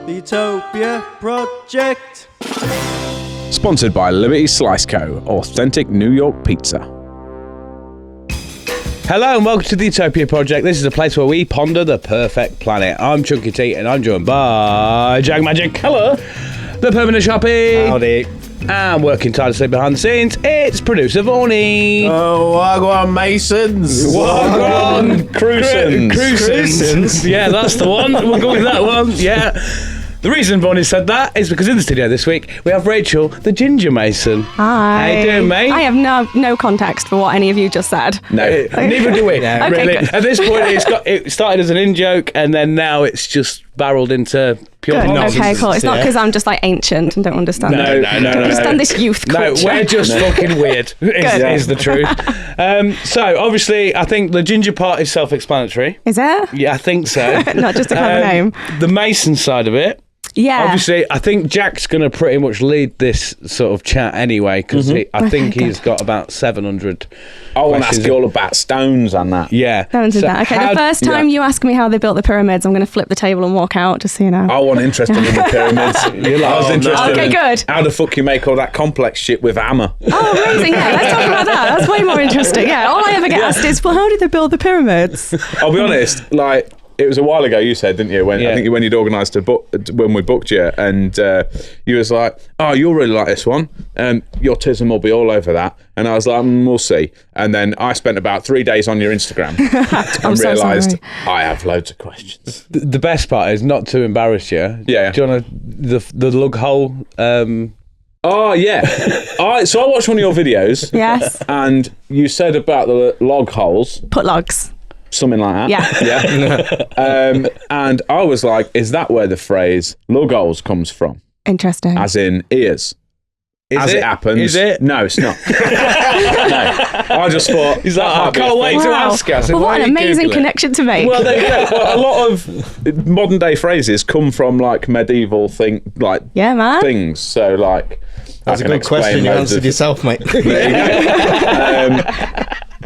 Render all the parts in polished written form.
The Utopia Project. Sponsored by Liberty Slice Co. Authentic New York pizza. Hello and welcome to the Utopia Project. This is a place where we ponder the perfect planet. I'm Chunky T and I'm joined by Jak Magic. Hello. The Permanent Sharpy. Howdy. And working tirelessly behind the scenes, it's producer Vorney. Oh, wagwan Masons. Wagwan Cruisins. Yeah, that's the one. We'll go with that one. Yeah. The reason Vorney said that is because in the studio this week we have Rachel, the Ginger Mason. Hi. How you doing, mate? I have no context for what any of you just said. No, neither do we. Okay, really. good. At this point, it started as an in-joke, and then now it's just barreled into pure Good. nonsense. Okay, cool. It's not because I'm just like ancient and don't understand it. No. Don't understand this youth culture. No, we're just fucking weird, is the truth. So, obviously, I think the ginger part is self-explanatory. Is it? Yeah, I think so. Not just a clever name. The Mason side of it. Yeah. Obviously, I think Jack's going to pretty much lead this sort of chat anyway, because I think he's got about 700 I want to ask questions. you all about stones and that. Yeah. Don't do that. Okay, the first time you ask me how they built the pyramids, I'm going to flip the table and walk out, just so you know. I wasn't interested in the pyramids. I was interested Okay, in good. how the fuck you make all that complex shit with a hammer. Oh, amazing. Yeah, let's talk about that. That's way more interesting. Yeah, all I ever get asked is, well, how did they build the pyramids? I'll be honest, like, it was a while ago you said, didn't you? I think when you'd organised a book, when we booked you, and you was like, oh, you'll really like this one. Your tism will be all over that. And I was like, we'll see. And then I spent about 3 days on your Instagram and so realised sorry. I have loads of questions. The best part is not to embarrass you. Yeah. Do you want the lug hole? Oh, yeah. So I watched one of your videos. Yes. And you said about the log holes. Put logs. Something like that. Yeah. And I was like, is that where the phrase lug holes comes from? Interesting. As in ears. As it happens. Is it? No, it's not. No. I just thought. He's like, I that might be can't a wait thing. to ask us. Well, Why what are an you amazing Googling? connection to make. Well, there you go. Well, a lot of modern day phrases come from like medieval yeah, man. things. So like. That's a good question. You answered yourself, mate.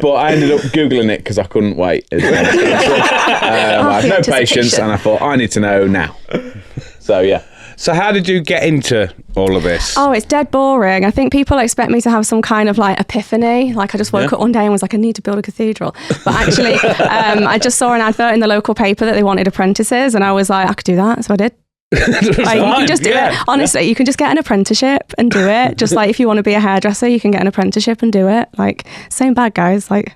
But I ended up Googling it because I couldn't wait. I had no patience and I thought, I need to know now. So, yeah. So how did you get into all of this? Oh, it's dead boring. I think people expect me to have some kind of like epiphany. Like I just woke up one day and was like, I need to build a cathedral. But actually, I just saw an advert in the local paper that they wanted apprentices and I was like, I could do that. So I did. Like, you can just do it. Honestly, you can just get an apprenticeship and do it. Just like if you want to be a hairdresser, you can get an apprenticeship and do it. Like, same bad, guys. Like,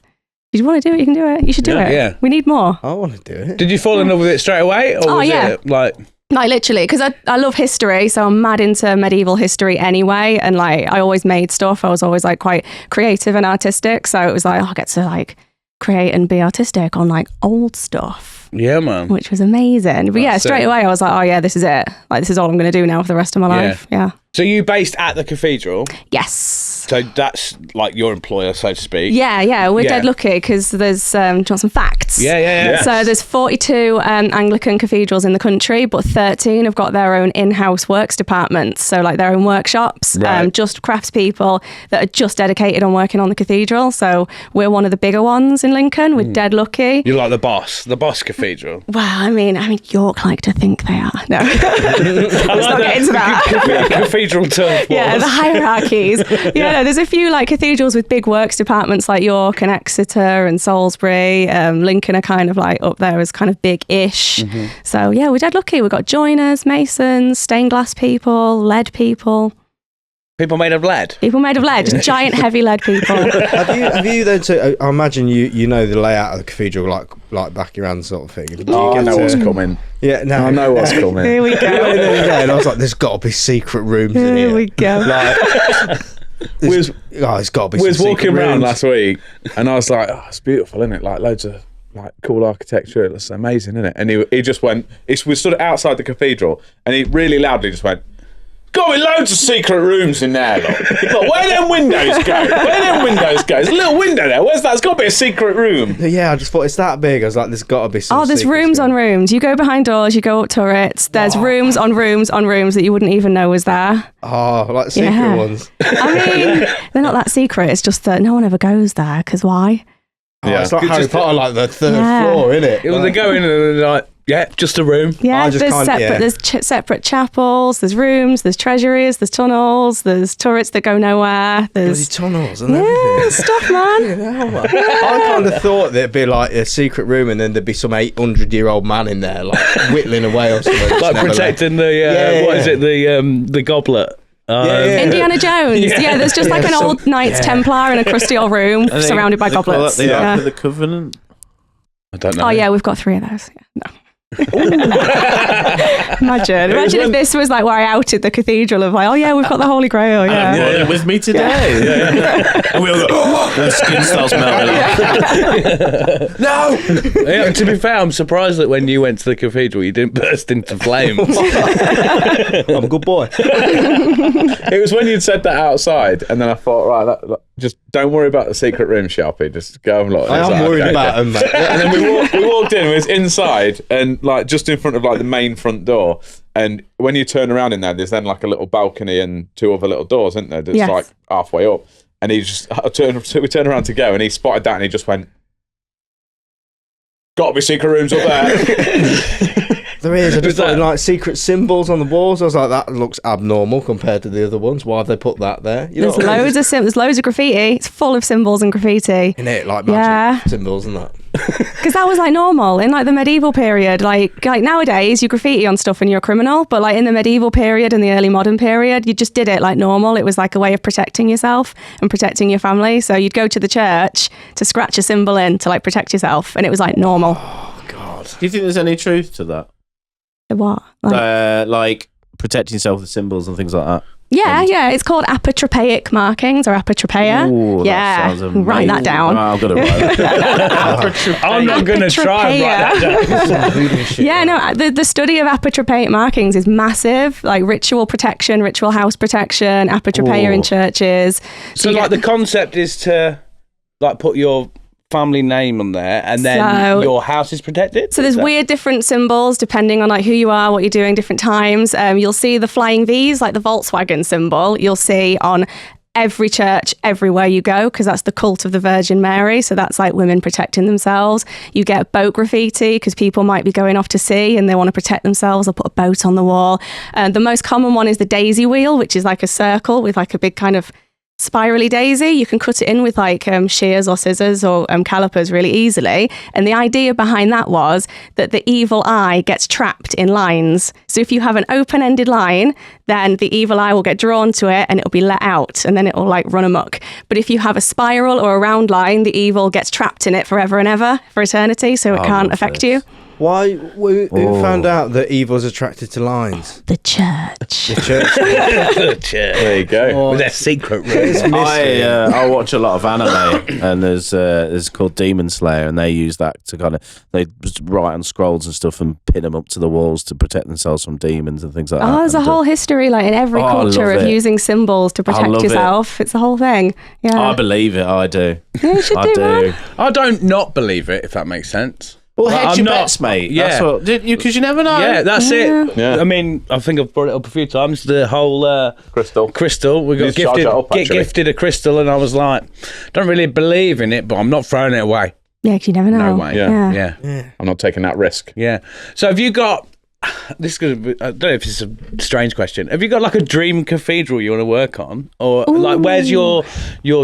if you want to do it, you can do it. You should do it. Yeah. We need more. I want to do it. Did you fall in love with it straight away? Or was it like... Like literally, because I love history, so I'm mad into medieval history anyway. And like, I always made stuff. I was always like quite creative and artistic. So it was like, I get to like create and be artistic on like old stuff. Yeah, man. Which was amazing. But yeah, That's straight it. away I was like, oh yeah, this is it. Like this is all I'm going to do now for the rest of my life. Yeah. So you based at the cathedral? Yes. So that's like your employer, so to speak? Yeah. We're Yeah. dead lucky because there's, do you want some facts? Yeah. So there's 42 Anglican cathedrals in the country, but 13 have got their own in-house works departments. So like their own workshops, Right. just craftspeople that are just dedicated on working on the cathedral. So we're one of the bigger ones in Lincoln. We're dead lucky. You're like the boss cathedral. Well, I mean, York like to think they are. No, let's not get into that. Cathedral turf. Yeah, the hierarchies. No, there's a few like cathedrals with big works departments like York and Exeter and Salisbury. Lincoln are kind of like up there as kind of big-ish. So yeah, we're dead lucky. We've got joiners, masons, stained glass people, lead people. People made of lead. People made of lead, just giant heavy lead people. Have you then? I imagine you know the layout of the cathedral like back your hand sort of thing. I know what's coming. Yeah, no, I know what's coming. Here we go. And I was like, there's got to be secret rooms in here. Here we go. Like, It's got to be. we was some walking secret around rooms. last week and I was like, oh, it's beautiful, isn't it? Like loads of like cool architecture. It's amazing, isn't it? And he just went, we stood outside the cathedral and he really loudly just went, got me loads of secret rooms in there, look, where them windows go? There's a little window there. Where's that? There's got to be a secret room. Yeah, I just thought it's that big. I was like, there's got to be some. Oh, there's secrets rooms here. on rooms. You go behind doors, you go up turrets. There's rooms on rooms on rooms that you wouldn't even know was there. Oh, like secret Yeah. ones. I mean, they're not that secret. It's just that no one ever goes there, because why? Oh, it's like Harry Potter, like the third Yeah. floor, isn't it? They go in and they're like, Yeah, just a room. Yeah, I just there's can't- separate. yeah. There's separate chapels. There's rooms. There's treasuries. There's tunnels. There's turrets that go nowhere. Bloody There's tunnels and yeah, everything. stuff, man. I kind of thought there'd be like a secret room and then there'd be some 800-year-old man in there, like whittling away or something. Like protecting the, what is it, the goblet. Yeah. Indiana Jones. Yeah, there's just like an old Knights Templar in a crusty old room surrounded by goblets. The Yeah. Ark of the Covenant. I don't know. Oh yeah, we've got 3 of those. Yeah. No. Imagine if this was like where I outed the cathedral of like, oh yeah, we've got the Holy Grail. I've Yeah. got it with me today. And we all go, oh, the skin starts melting off. No! Yeah, to be fair, I'm surprised that when you went to the cathedral, you didn't burst into flames. I'm a good boy. It was when you'd said that outside, and then I thought, right, just don't worry about the secret room, Sharpy. Just go and look. I am worried about him, mate. And then we walked in. It was inside, and like just in front of like the main front door. And when you turn around in there, there's then like a little balcony and 2 other little doors, isn't there? That's Yes. like halfway up. And we turned around to go, and he spotted that, and he just went, "Got to be secret rooms up there." There is. I just Was thought that- like secret symbols on the walls. I was like, that looks abnormal compared to the other ones. Why have they put that there? You know There's what I mean? there's loads of graffiti. It's full of symbols and graffiti. In it, like magic Yeah. symbols and that. Because that was like normal in like the medieval period. Like nowadays, you graffiti on stuff and you're a criminal. But like in the medieval period and the early modern period, you just did it like normal. It was like a way of protecting yourself and protecting your family. So you'd go to the church to scratch a symbol in to like protect yourself, and it was like normal. God. Do you think there's any truth to that? What? Like protecting yourself with symbols and things like that? Yeah. It's called apotropaic markings or apotropeia. Ooh, Yeah, that sounds amazing. write that down. I've got to write that. I'm not going to try and write that down. Voodoo shit. Yeah, no, the study of apotropaic markings is massive, like ritual protection, ritual house protection, apotropeia in Ooh. churches. So you like get- the concept is to like put your family name on there, and then So- your house is protected. So there's weird different symbols depending on like who you are, what you're doing, different times. You'll see the flying V's, like the Volkswagen symbol. You'll see on every church, everywhere you go, because that's the cult of the Virgin Mary. So that's like women protecting themselves. You get boat graffiti because people might be going off to sea and they want to protect themselves. They'll put a boat on the wall. The most common one is the daisy wheel, which is like a circle with like a big kind of spirally daisy. You can cut it in with like shears or scissors or calipers really easily. And the idea behind that was that the evil eye gets trapped in lines. So if you have an open-ended line, then the evil eye will get drawn to it and it'll be let out, and then it'll like run amok. But if you have a spiral or a round line, the evil gets trapped in it forever and ever, for eternity, so it can't love affect this. you. Why? Who found out that evil's attracted to lines? The church. The church. There you go. With their secret room. I watch a lot of anime, and there's called Demon Slayer, and they use that to kind of they just write on scrolls and stuff and pin them up to the walls to protect themselves from demons and things like that. Oh, there's a And, whole history like in every I culture love of it. using symbols to protect love it. yourself. It's a whole thing. Yeah. I believe it. I do. Yeah, you should I do, man. do. I don't not believe it, if that makes sense. Well, Like, hedge I'm your not- bets, mate. Yeah. That's what. Because you never know. Yeah, that's it. Yeah. I mean, I think I've brought it up a few times. The whole Crystal. we got Need to charge gifted, that up, actually. gifted a crystal, and I was like, don't really believe in it, but I'm not throwing it away. Yeah, 'cause you never know. No way. Yeah. Yeah. I'm not taking that risk. Yeah. So have you got? This is gonna be, I don't know if it's a strange question. Have you got like a dream cathedral you want to work on, or like where's your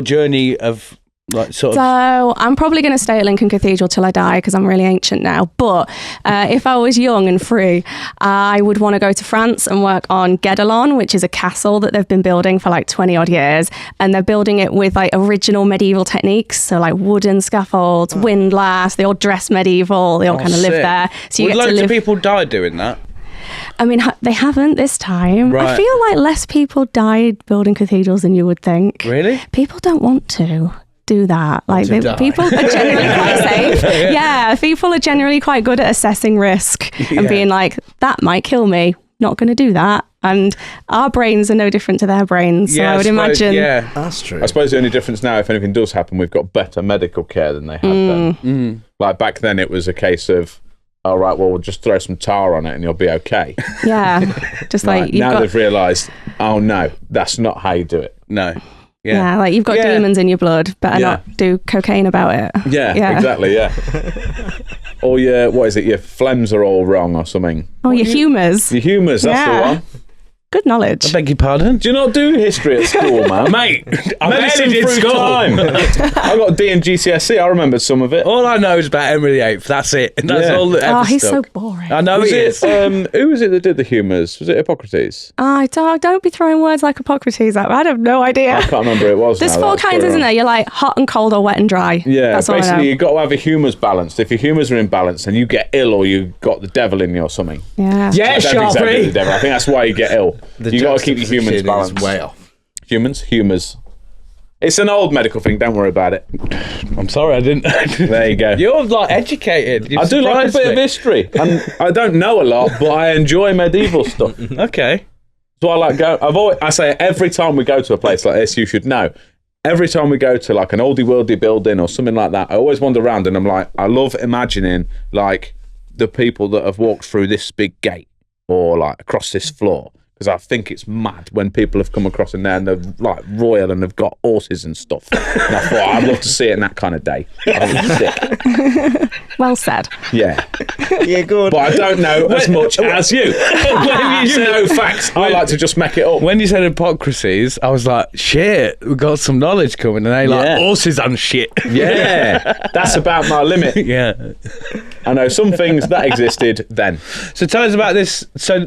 journey of like sort of? So I'm probably going to stay at Lincoln Cathedral till I die because I'm really ancient now. But if I was young and free, I would want to go to France and work on Guédelon, which is a castle that they've been building for like 20 odd years. And they're building it with like original medieval techniques. So like wooden scaffolds, windlass, they all dress medieval. They all kind of live sick. there. So you Would get to loads live. of people die doing that? I mean, they haven't this time. I Right. feel like less people died building cathedrals than you would think. Really? People don't want to do that. Like die. people are generally quite safe. Yeah, people are generally quite good at assessing risk and Yeah. being like, that might kill me. Not going to do that. And our brains are no different to their brains. So I would suppose- imagine. Yeah. That's true. I suppose the only difference now, if anything does happen, we've got better medical care than they had then. Like back then, it was a case of, all right, well, we'll just throw some tar on it and you'll be okay. Yeah. Just like Right, you've now got. they've realised, oh no, that's not how you do it. No. Yeah, like you've got demons in your blood, better not do cocaine about it. Yeah, exactly, yeah. Or your phlegms are all wrong or something. Oh, your humours. Your humours, that's the one. Good knowledge. I beg your pardon? Do you not do history at school, man? Mate, I Medicine barely did through school. time. I got a D in GCSE, I remembered some of it. All I know is about Henry VIII. That's it. And that's all that ever he's stuck. so boring. I know Was he is. who was it that did the humours? Was it Hippocrates? Don't be throwing words like Hippocrates out. I have no idea. I can't remember who it was. There's now, four that's kinds, going isn't on. there? You're like hot and cold or wet and dry. Yeah, that's all I know. basically you've got to have your humours balanced. If your humours are imbalanced, then you get ill or you've got the devil in you or something. Yeah. Yeah, I don't think so, Sharpy. the devil. I think that's why you get ill. You got to keep your humans balanced. Way off. Humours. It's an old medical thing. Don't worry about it. I'm sorry, I didn't. There you go. You're like educated. You've I do like a surprised bit of me. history, and I don't know a lot, but I enjoy medieval stuff. Okay. So I like go. I say every time we go to a place like this, you should know. Every time we go to like an oldie worldy building or something like that, I always wander around and I'm like, I love imagining like the people that have walked through this big gate or like across this floor. Because I think it's mad when people have come across in there and they're like royal and they've got horses and stuff. And I thought I'd love to see it in that kind of day. I think it's sick. Well said. Yeah. Yeah, good. But I don't know as much as you. When you know facts, I like to just make it up. When you said Hippocrates, I was like, shit, we got some knowledge coming. And they like Yeah. horses and shit. Yeah. That's about my limit. Yeah. I know some things that existed then. So tell us about this. So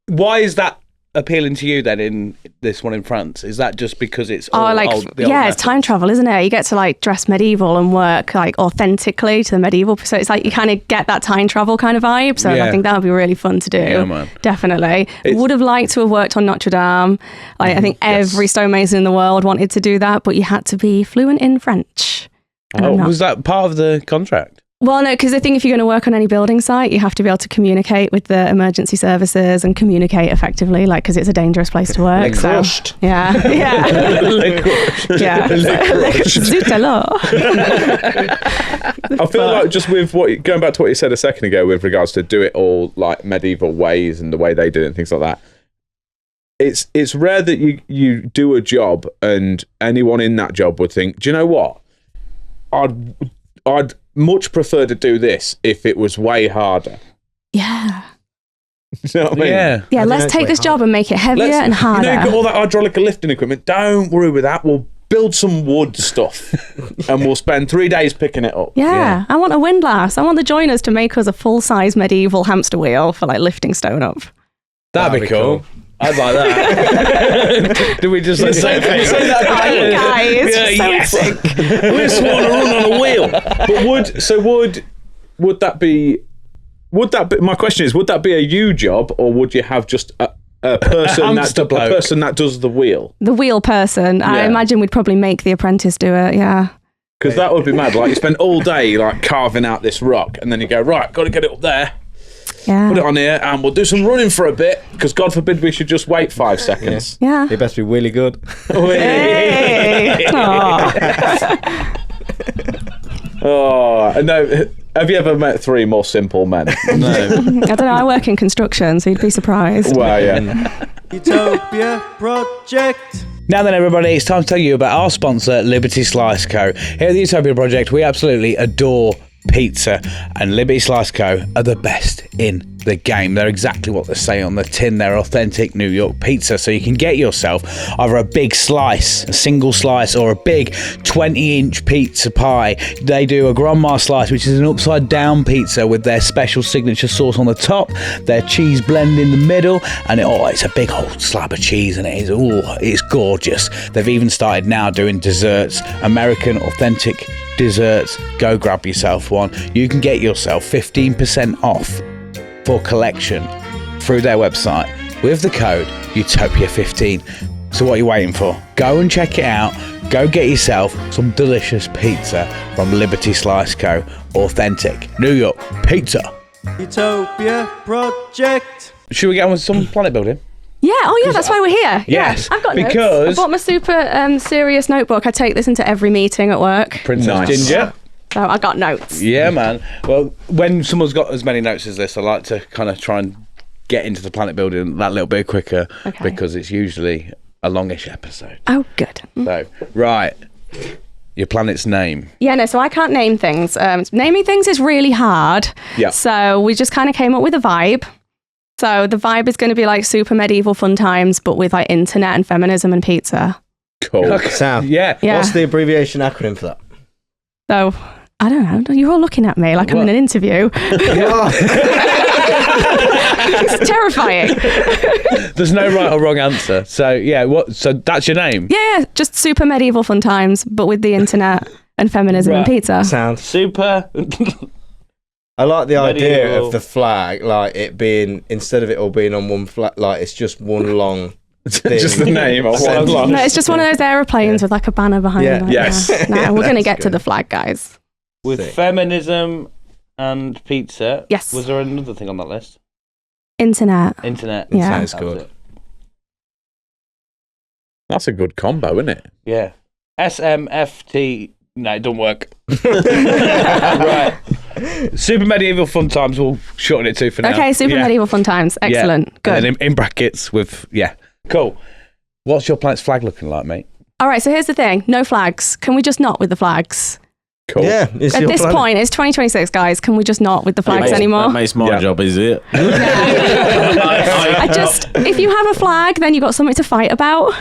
why is that appealing to you then in this one in France? Is that just because it's all old, the old it's method? time travel, isn't it? You get to like dress medieval and work like authentically to the medieval. So it's like you kind of get that time travel kind of vibe. So Yeah. I think that would be really fun to do. Yeah, man. Definitely. Would have liked to have worked on Notre Dame. Like I think every stonemason in the world wanted to do that, but you had to be fluent in French. And I'm not. Was that part of the contract? Well, no, because I think if you're going to work on any building site, you have to be able to communicate with the emergency services and communicate effectively, like, because it's a dangerous place to work. So, crushed. yeah. Yeah. Zut alors. I feel like just with going back to what you said a second ago with regards to do it all like medieval ways and the way they did it and things like that. It's rare that you do a job and anyone in that job would think, do you know what? I'd much prefer to do this if it was way harder. Yeah. You know what I mean? Yeah. Yeah, I let's think take that's this way job and make it heavier and harder. You know, you've got all that hydraulic lifting equipment. Don't worry with that. We'll build some wood stuff and we'll spend 3 days picking it up. Yeah, I want a windlass. I want the joiners to make us a full-size medieval hamster wheel for like lifting stone up. That'd be cool. I'd like that. Do we just like say Oh, you guys, Yeah, so yes. sick. We just want to run on a wheel. But would that be? My question is, would that be a you job, or would you have just a person hamster bloke. a person that does the wheel? The wheel person. I Yeah. imagine we'd probably make the apprentice do it. Yeah. Because that would be mad. Like you spend all day like carving out this rock, and then you go, right, got to get it up there, Yeah. put it on here, and we'll do some running for a bit. Because God forbid we should just wait 5 seconds. Yeah. It best be really good. Hey. Aw. Oh no! Have you ever met 3 more simple men? No. I don't know. I work in construction, so you'd be surprised. Well, yeah. Utopia Project. Now then, everybody, it's time to tell you about our sponsor, Liberty Slice Co. Here at the Utopia Project, we absolutely adore pizza, and Liberty Slice Co. are the best in the game. They're exactly what they say on the tin. They're authentic New York pizza, so you can get yourself either a big slice, a single slice, or a big 20-inch pizza pie. They do a grandma slice, which is an upside down pizza with their special signature sauce on the top, their cheese blend in the middle, and it's a big old slab of cheese, and it's gorgeous. They've even started now doing desserts, American authentic desserts. Go grab yourself one. You can get yourself 15% off for collection through their website with the code Utopia15. So what are you waiting for? Go and check it out. Go get yourself some delicious pizza from Liberty Slice Co. Authentic New York pizza. Utopia Project. Should we get on with some planet building? Yeah. Oh, yeah. That's why we're here. Yes, Yeah, I've got notes. because- I bought my super serious notebook. I take this into every meeting at work. Princess Nice. Ginger. So I got notes. Yeah, man. Well, when someone's got as many notes as this, I like to kind of try and get into the planet building that little bit quicker Okay. because it's usually a longish episode. Oh, good. So, right. Your planet's name. Yeah, no, so I can't name things. Naming things is really hard. Yeah. So we just kind of came up with a vibe. So the vibe is going to be like super medieval fun times, but with like internet and feminism and pizza. Cool. Sam, Yeah. Yeah. what's the abbreviation acronym for that? So I don't know. You're all looking at me like I'm in an interview. It's terrifying. There's no right or wrong answer. So, yeah, so that's your name? Yeah, just super medieval fun times, but with the internet and feminism and Right. pizza. Sound. Super. I like the idea Medieval. of the flag, like it being, instead of it all being on one flag, like it's just one long thing. Just the name of one long. No, it's just one of those aeroplanes with like a banner behind Yeah. it. Yes. No, we're going to That's get to good. the flag, guys. With Sick. feminism and pizza. Yes. Was there another thing on that list? Internet. Internet. Yeah. Sounds That was good. it. That's a good combo, isn't it? Yeah. SMFT. No, it don't work. Right. Super medieval fun times. We'll shorten it to for now. Okay, super Yeah. medieval fun times. Yeah. Excellent. Good. And then in brackets with, cool. What's your planet's flag looking like, mate? All right, so here's the thing. No flags. Can we just not with the flags? Cool. Yeah. It's At your this planet. point, it's 2026, guys. Can we just not with the flags anymore? That makes my Yeah. job easier. If you have a flag, then you've got something to fight about.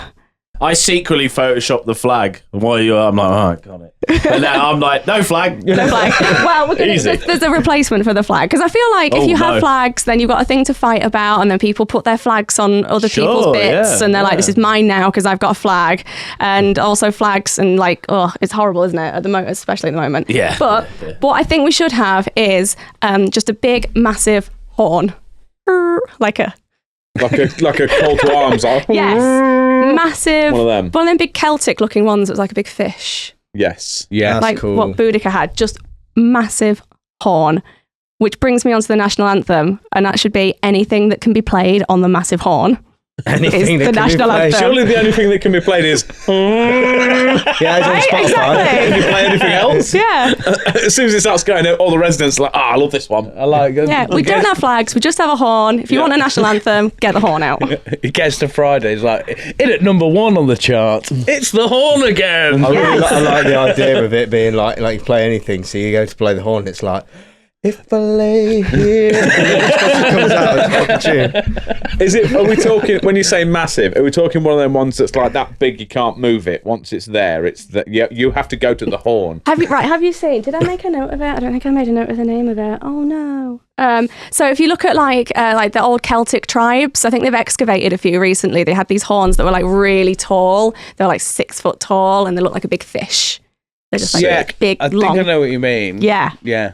I secretly photoshopped the flag. While I'm like, oh, got it. But now I'm like, no flag. No flag. Well, we're gonna, Easy. there's a replacement for the flag because I feel like if Oh, you have no. flags, then you've got a thing to fight about, and then people put their flags on other Sure, people's bits, yeah, and they're like, yeah. "This is mine now because I've got a flag." And also flags, and like, oh, it's horrible, isn't it? At the moment, especially at the moment. Yeah. But what I think we should have is just a big, massive horn, like a Like a call to arms. yes, massive One of them. one of them big Celtic-looking ones. That was like a big fish. Yes. Yeah. That's like cool. what Boudica had, just massive horn, which brings me on to the national anthem, and that should be anything that can be played on the massive horn. Anything Is that the can be national played. anthem. Surely the only thing that can be played is. Yeah, it's on Right? Spotify. Exactly. Can you play anything else? Yeah, As soon as it starts going, all the residents are like, I love this one. I like it. yeah. We don't have flags. We just have a horn. If you want a national anthem, get the horn out. It gets to Friday. It's like, in at number 1 on the chart. It's the horn again. I really I like the idea of it being like you play anything. So you go to play the horn, it's like, if I lay here, and then it just comes out as a fucking tune. Is it? Are we talking when you say massive? Are we talking one of them ones that's like that big you can't move it? Once it's there, it's that you have to go to the horn. Have you seen? Did I make a note of it? I don't think I made a note of the name of it. Oh no. So if you look at like the old Celtic tribes, I think they've excavated a few recently. They had these horns that were like really tall. They were like 6 foot tall, and they look like a big fish. They're just like big, I think long. I know what you mean. Yeah. Yeah.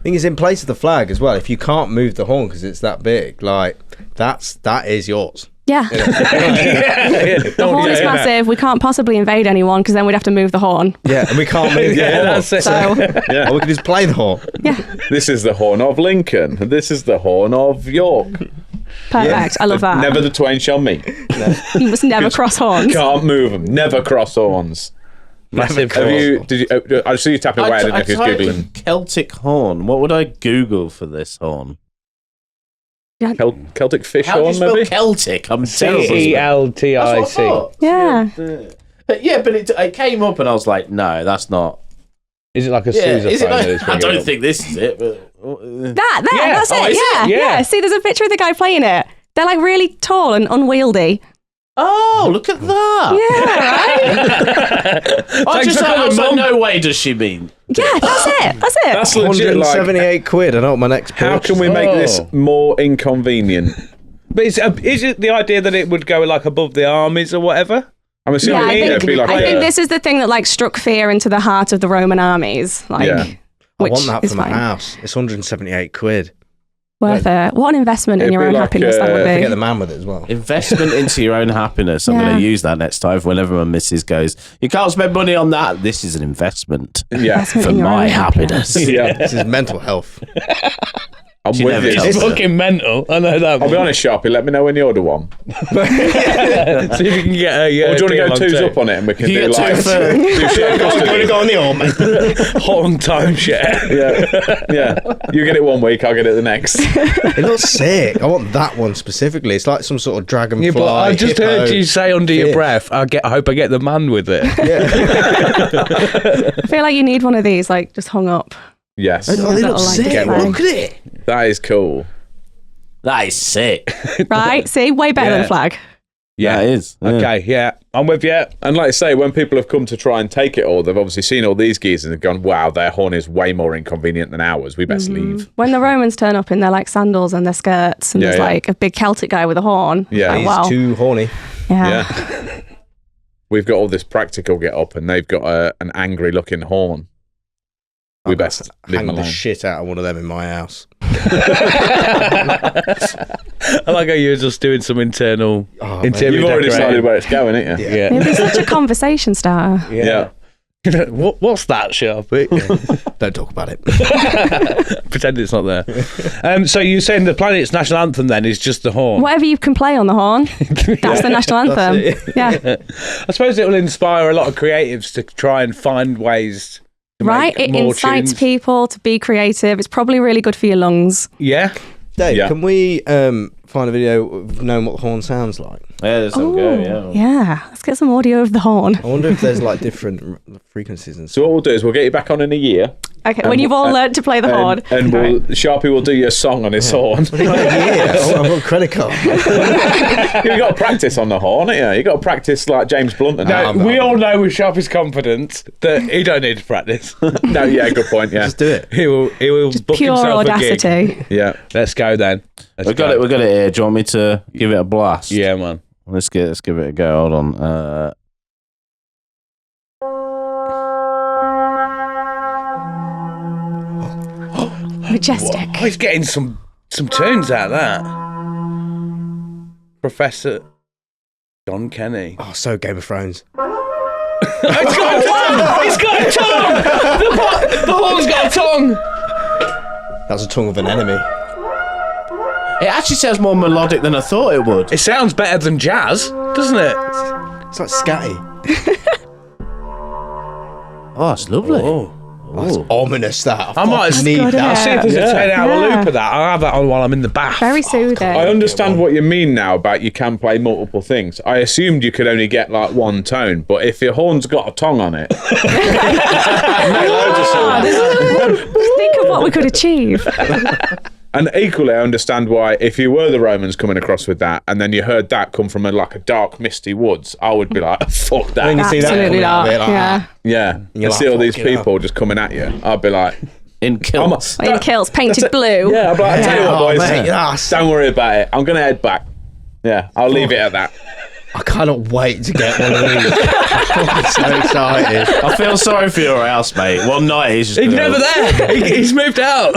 Thing is, in place of the flag as well, if you can't move the horn because it's that big, like that is yours. Yeah. The horn is massive. We can't possibly invade anyone because then we'd have to move the horn. Yeah, and we can't move the Yeah, horn. that's it. So Or we can just play the horn. yeah, This is the horn of Lincoln. This is the horn of York. perfect. I love that. Never the twain shall meet. You must never cross horns. Can't move them. Never cross horns. Massive Have horn. you? Did you? I see you tapping away. I don't know if you're typed googling. Celtic horn. What would I Google for this horn? Celtic fish How do you horn, spell maybe. Celtic? I'm terrible. CELTIC. That's what I thought. Yeah. Yeah, but it came up and I was like, no, that's not. Is it like a Yeah, sousaphone? is it that like, it's I bringing don't up? think this is it. But, That, Yeah. that's Oh, it. is Yeah, it? Yeah. yeah. See, there's a picture of the guy playing it. They're like really tall and unwieldy. oh, look at that. Yeah, right? I Thanks for was coming, like, Mum. no way does she mean. Yeah, that's it. That's it. That's legit. Like, 178 quid. I know what my next. how purchase can we is. make this Oh. more inconvenient? But is it the idea that it would go like above the armies or whatever? I'm assuming I it'd be like I a- think this is the thing that like struck fear into the heart of the Roman armies. Like, Yeah. I which want that is for my fine. house. It's 178 quid. Worth it. What an investment in It'd your be own like, happiness that would I be. get the man with it as well. Investment into your own happiness. I'm Yeah. going to use that next time whenever my missus goes, you can't spend money on that. This is an investment Yeah. Investment for in your my own happiness. Yeah. This is mental health. I'm She with never you. tells It's us. fucking mental. I know that. I'll be honest, Sharpie, let me know when you order one. See if you can get a. Or do you want to deal go on twos two. up on it and we can You do get like two for- two share custody? Go on the arm, mate. Horn timeshare? Yeah. You get it one week, I'll get it the next. It looks sick. I want that one specifically. It's like some sort of dragonfly. Yeah, but I just heard hippo you say under your fish. breath, I hope I get the man with it. I feel like you need one of these, like just hung up. Yes. Oh, they Little, look like, sick. display. Look at it. That is cool. That is sick. Right? See, way better than Yeah. a flag. Yeah. That is. Yeah. Okay, yeah, I'm with you. And like I say, when people have come to try and take it all, they've obviously seen all these geezers and gone, wow, their horn is way more inconvenient than ours. We best leave. When the Romans turn up in their like sandals and their skirts, and Yeah, there's yeah. like a big Celtic guy with a horn. Yeah. Like, He's wow. too horny. Yeah. Yeah. We've got all this practical get up and they've got an angry looking horn. We best leave Hang them the alone. shit out of one of them in my house. I like how you're just doing some internal Oh, interior You've already decorating. decided where it's going, ain't you? Yeah. Maybe such a conversation starter. Yeah. What's that, Sharpie? Don't talk about it. Pretend it's not there. So you're saying the planet's national anthem then is just the horn? Whatever you can play on the horn, that's the national anthem. Yeah. I suppose it will inspire a lot of creatives to try and find ways to Right? make It more incites tunes. people to be creative. It's probably really good for your lungs. Yeah. Dave, Yeah. can we find a video of knowing what the horn sounds like? Yeah, there's some go, yeah. Yeah. Let's get some audio of the horn. I wonder if there's like different frequencies and So stuff. what we'll do is we'll get you back on in a year. Okay, when you've all learnt to play the horn. And Sharpie will do your song on his horn. Yeah, I've got a credit card. You've got to practice on the horn, haven't you? You've got to practice like James Blunt and No, that. we all know with Sharpie's confidence that he don't need to practice. No, yeah, good point, yeah. Just do it. He will book Pure himself a gig. audacity. Yeah. Let's go then. Let's We got go. it here. Do you want me to give it a blast? Yeah, man. Let's give it a go. Hold on. Majestic. Oh, he's getting some tunes out of that. Professor John Kenny. Oh, so Game of Thrones. It's got a tongue! It's got a tongue! The horn's got a tongue! That's the tongue of an enemy. It actually sounds more melodic than I thought it would. It sounds better than jazz, doesn't it? It's like scatty. Oh, it's lovely. Oh. That's ominous, that. I might fucking need good, that. I'll see if there's a 10-hour Yeah. loop of that. I'll have that on while I'm in the bath. Very soothing. I understand what you mean now about you can play multiple things. I assumed you could only get like one tone, but if your horn's got a tongue on it, make loads of songs. Think of what we could achieve. And equally, I understand why if you were the Romans coming across with that, and then you heard that come from a dark, misty woods, I would be like, fuck that. When you see that Absolutely coming out not. of it, like, Yeah. Yeah, You're and like, see all these fucking people just coming at you. I'd be like, In kilts. In kilts, painted blue. yeah, I'd be like, I tell you what, Oh, boys, mate, yes. don't worry about it. I'm gonna head back. Yeah, I'll leave it at that. I cannot wait to get one of these. I'm so excited. I feel sorry for your house, mate. One night he's just He's gonna- never there. He's moved out.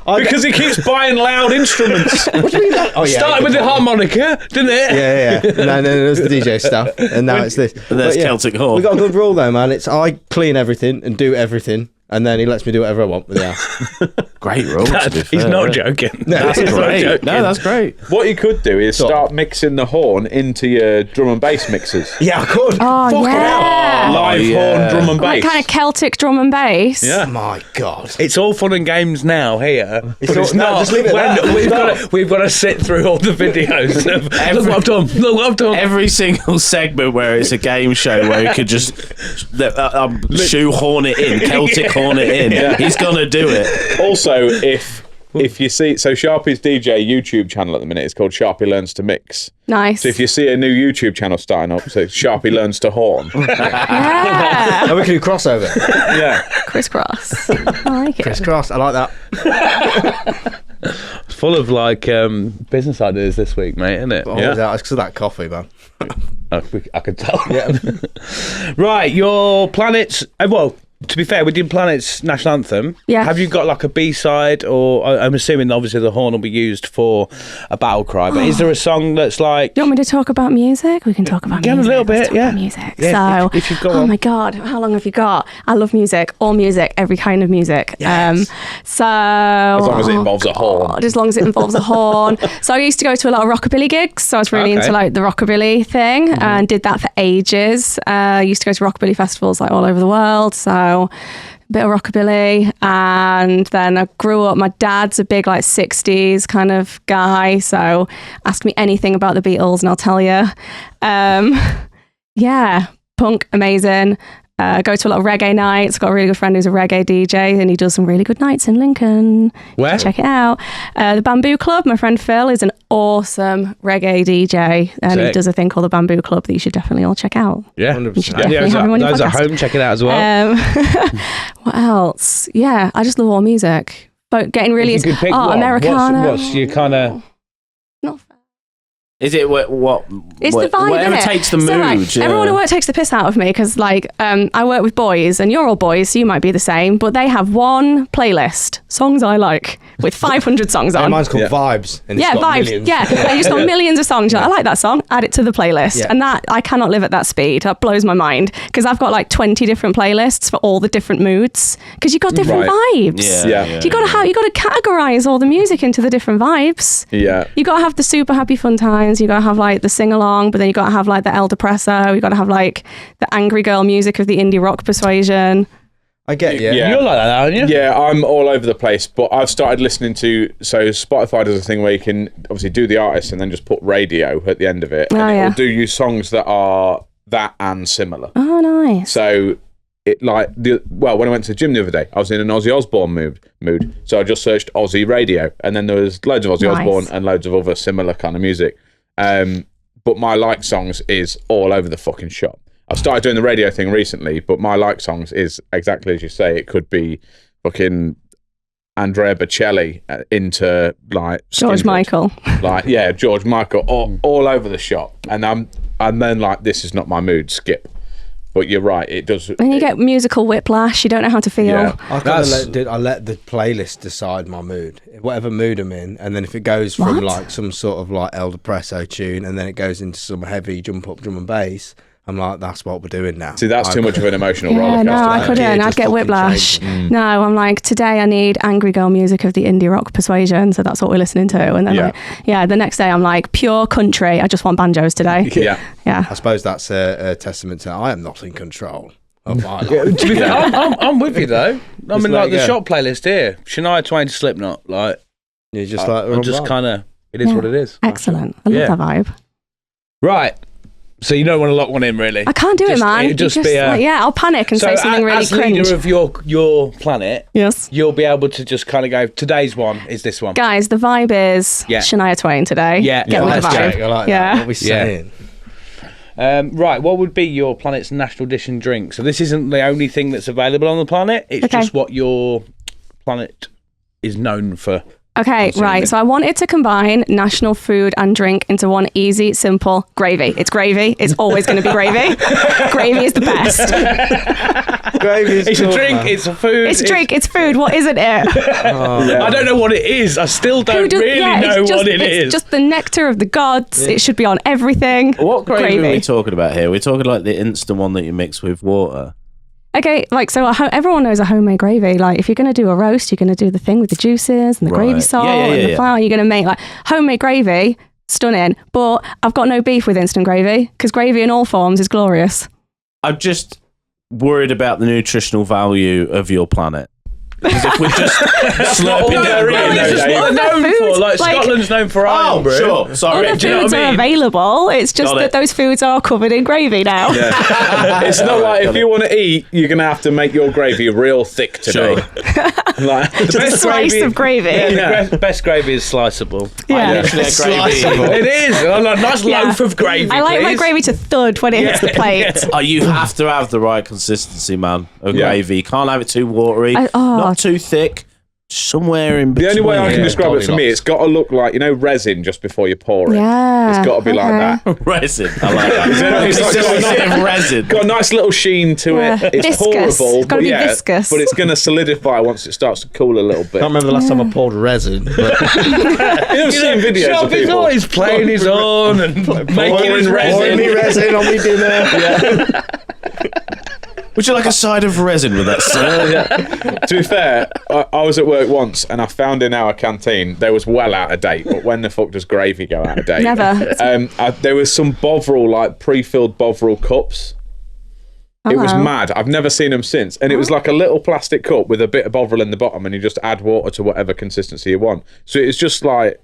Because he keeps buying loud instruments. What do you mean that? Oh, yeah. Started with the harmonica, didn't it? Yeah. No, it was the DJ stuff. And now it's this. And there's But yeah, Celtic horn. We got a good rule though, man. It's I clean everything and do everything. And then he lets me do whatever I want with the house. Great rule, to be He's fair. not joking. That's He's not great. joking. No, that's great. What you could do is So- start mixing the horn into your drum and bass mixers. Yeah, I could. Oh, Fucking yeah. Live yeah. horn, drum and Like bass. kind of Celtic drum and bass. Yeah. hell. My God. It's all fun and games now here, but it's no, not. just leave it when there. we've got to sit through all the videos. Of, look what I've done. Look what I've done. Every single segment where it's a game show where you could just shoehorn it in, Celtic horn it in. Yeah. He's gonna do it. Also, if you see, so Sharpie's DJ YouTube channel at the minute is called Sharpie Learns to Mix. Nice. So if you see a new YouTube channel starting up, so Sharpie Learns to Horn. yeah. And we can do crossover. Yeah. Crisscross. I like it. Crisscross. I like that. Full of like business ideas this week, mate, isn't it? Oh, Yeah. It's because of that coffee, man. I could tell. Right, your planets. Well, to be fair, with your planet's national anthem, Yeah. have you got like a B-side, or I'm assuming obviously the horn will be used for a battle cry, but is there a song that's like... Do you want me to talk about music? We can talk about Yeah, a music. little bit, Let's talk yeah. about music. Yeah, So, if you've got oh one. my God, how long have you got? I love music, all music, every kind of music. So... As long as it involves a horn. As long as it involves a horn. So I used to go to a lot of rockabilly gigs, so I was really Okay. into like the rockabilly thing and did that for ages. Used to go to rockabilly festivals like all over the world, so... bit of rockabilly, and then I grew up. My dad's a big like 60s kind of guy, so ask me anything about the Beatles and I'll tell you. Yeah, punk, amazing. Go to a lot of reggae nights. Got a really good friend who's a reggae DJ, and he does some really good nights in Lincoln. Where? Check it out. The Bamboo Club. My friend Phil is an awesome reggae DJ, and he Sick. does a thing called the Bamboo Club that you should definitely all check out. Yeah, 100%. You should yeah, definitely have him on your those at podcast. home, check it out as well. What else? Yeah, I just love all music. But getting really If you into could pick one, Americana. what's your kind of... Not fair. Is it what? It's the vibe, whatever innit? takes the So, mood. like, everyone at work takes the piss out of me because, like, I work with boys, and you're all boys, so you might be the same. But they have one playlist, songs I like, with 500 songs Hey, on. mine's called Vibes. And Yeah, it's got vibes. millions. Yeah, they just got millions of songs. You're like, I like that song. Add it to the playlist, Yeah. and that I cannot live at that speed. That blows my mind because I've got like 20 different playlists for all the different moods because you got different Right. vibes. Yeah. You got to categorize all the music into the different vibes. Yeah. You got to have the super happy fun times. You got to have like the sing along, but then you got to have like the El Depresso. You got to have like the angry girl music of the indie rock persuasion. I get you. Yeah. You're like that, aren't you? Yeah, I'm all over the place, but I've started listening to, so Spotify does a thing where you can obviously do the artist and then just put radio at the end of it, and Oh, it'll yeah. do you songs that are that and similar. Oh, nice. So it like when I went to the gym the other day, I was in an Ozzy Osbourne mood. So I just searched Ozzy radio, and then there was loads of Ozzy Nice. Osbourne and loads of other similar kind of music. But my like songs is all over the fucking shop. I've started doing the radio thing recently, but my like songs is exactly as you say. It could be fucking Andrea Bocelli into like George Skindred. Michael. Like George Michael, all over the shop, and then like this is not my mood. Skip. But you're right, it does. Then you get musical whiplash. You don't know how to feel. Yeah. I kind of let the playlist decide my mood, whatever mood I'm in, and then if it goes from What? like some sort of like El Depresso tune, and then it goes into some heavy jump up drum and bass, I'm like, that's what we're doing now. See, that's too much of an emotional Yeah, roller no, coaster. I couldn't. Yeah, I'd just get fucking whiplash. change No, I'm like, today I need angry girl music of the indie rock persuasion, so that's what we're listening to. And then, the next day I'm like, pure country. I just want banjos today. Yeah. Yeah. I suppose that's a testament to I am not in control of my life. To be fair, I'm with you though. I mean, like the yeah. shop playlist here, Shania Twain to Slipknot. Like, You're just like, I'm just kind of. It is Yeah. what it is. Excellent. I love Yeah. that vibe. Right. So you don't want to lock one in, really. I can't do it, man. It'd just You be a. like, I'll panic and so say something really as cringe. leader of your planet, Yes. you'll be able to just kind of go. Today's one is this one. Guys, the vibe is Yeah. Shania Twain today. Yeah. Get with the let's vibe. go. I like Yeah. that. What we saying? Right, what would be your planet's national dish and drink? So this isn't the only thing that's available on the planet. It's Okay. just what your planet is known for. Okay, right. So I wanted to combine national food and drink into one easy, simple gravy. It's gravy. It's always going to be gravy. Gravy is the best. Gravy is It's a good, drink. man. It's a food. It's drink. It's food. What isn't it? I don't know what it is. I still don't really know it's just, what it it's is. just the nectar of the gods. It should be on everything. What gravy are we talking about here? We're talking like the instant one that you mix with water. Okay, like so everyone knows a homemade gravy. Like if you're going to do a roast, you're going to do the thing with the juices and the gravy Right. salt Yeah, yeah, and the yeah. flour. You're going to make like homemade gravy, stunning. But I've got no beef with instant gravy because gravy in all forms is glorious. I'm just worried about the nutritional value of your planet. Because if we're just slurping down It's gravy, just what Other they're known foods, for. Like like- Scotland's known for iron brew. sure. Sorry. Other do you know foods what I are mean? available. It's just Got that it. those foods are covered in gravy now. It's not like if you want to eat, you're going to have to make your gravy real thick today. Like, The Just a slice of gravy. Yeah, the best gravy is sliceable. Yeah. literally a gravy. It is. A nice Yeah. loaf of gravy. I like my please. gravy to thud when it hits the plate. Oh, you have to have the right consistency, man, of Yeah. gravy. You can't have it too watery, Oh. not too thick, somewhere in The between. only way I can describe it for me, Goldilocks. it's got to look like, you know, resin just before you pour it. Yeah, It's got to be like okay. that. resin. I like that. It's like It's a bit of resin. Got a nice little sheen to Yeah. it. It's Viscous. pourable. It's gotta but be yeah, viscous. But it's going to solidify once it starts to cool a little bit. I can't remember the last time I poured resin. But You've seen videos of Sharpy's people. always playing his own and making his pouring me resin. resin on me dinner. Would you like a side of resin with that, sir? To be fair, I was at work once and I found in our canteen there was well out of date. But when the fuck does gravy go out of date? Never. There was some Bovril, like pre-filled Bovril cups. It was Hello. mad. I've never seen them since. And it was like a little plastic cup with a bit of Bovril in the bottom, and you just add water to whatever consistency you want. So it's just like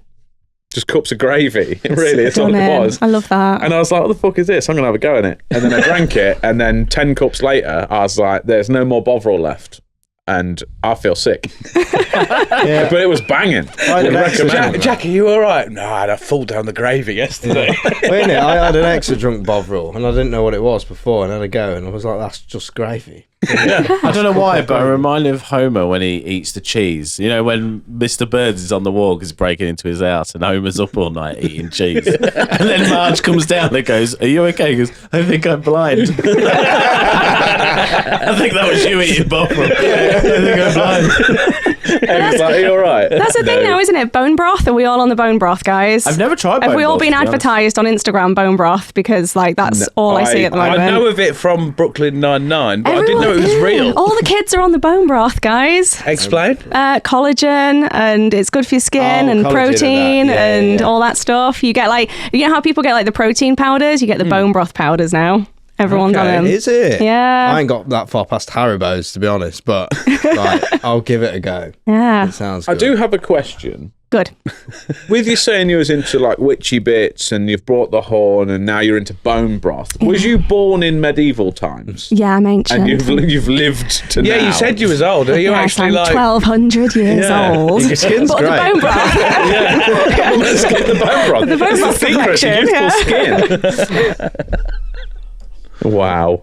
cups of gravy. Really, it's all it Stunning. was. I love that. And I was like, what the fuck is this? I'm going to have a go in it. And then I drank it, and then 10 cups later, I was like, there's no more Bovril left. And I feel sick. Yeah. But it was banging. I had an extra drunk. Jack, are you all right? No, I had a fall down the gravy yesterday. Wait, I had an extra drunk Bovril and I didn't know what it was before, and I had a go, and I was like, that's just gravy. I don't know why, but I remind me of Homer when he eats the cheese. You know, when Mr. Burns is on the wall because he's breaking into his house and Homer's up all night eating cheese. And then Marge comes down and goes, are you okay? He goes, I think I'm blind. I think that was you eating Bovril. I think I'm blind. And he was like, are you all right? That's the thing now, isn't it? Bone broth. Are we all on the bone broth, guys? I've never tried Have bone we all broth, been to be honest. advertised on Instagram, bone broth? Because like that's all I see at the moment. I know of it from Brooklyn Nine-Nine, but I didn't know it was real. All the kids are on the bone broth, guys. Explain. Collagen, and it's good for your skin, Oh, and collagen and that. protein, Yeah, and yeah. all that stuff. You get like, you know how people get like the protein powders? You get the bone broth powders now. Everyone's on them. Is it? Yeah. I ain't got that far past Haribo's, to be honest, but like, I'll give it a go. Yeah. It sounds I good. do have a question. Good. With you saying you was into like witchy bits and you've brought the horn and now you're into bone broth. Was you born in medieval times? Yeah, I'm ancient. And you've lived to Yeah, now? you said you was old. Are you Yes, actually I'm like... 1,200 years Yeah. old. Your skin's But great. the bone broth. Well, let's get the bone broth. The bone It's broth the secret to complexion, youthful skin. Wow.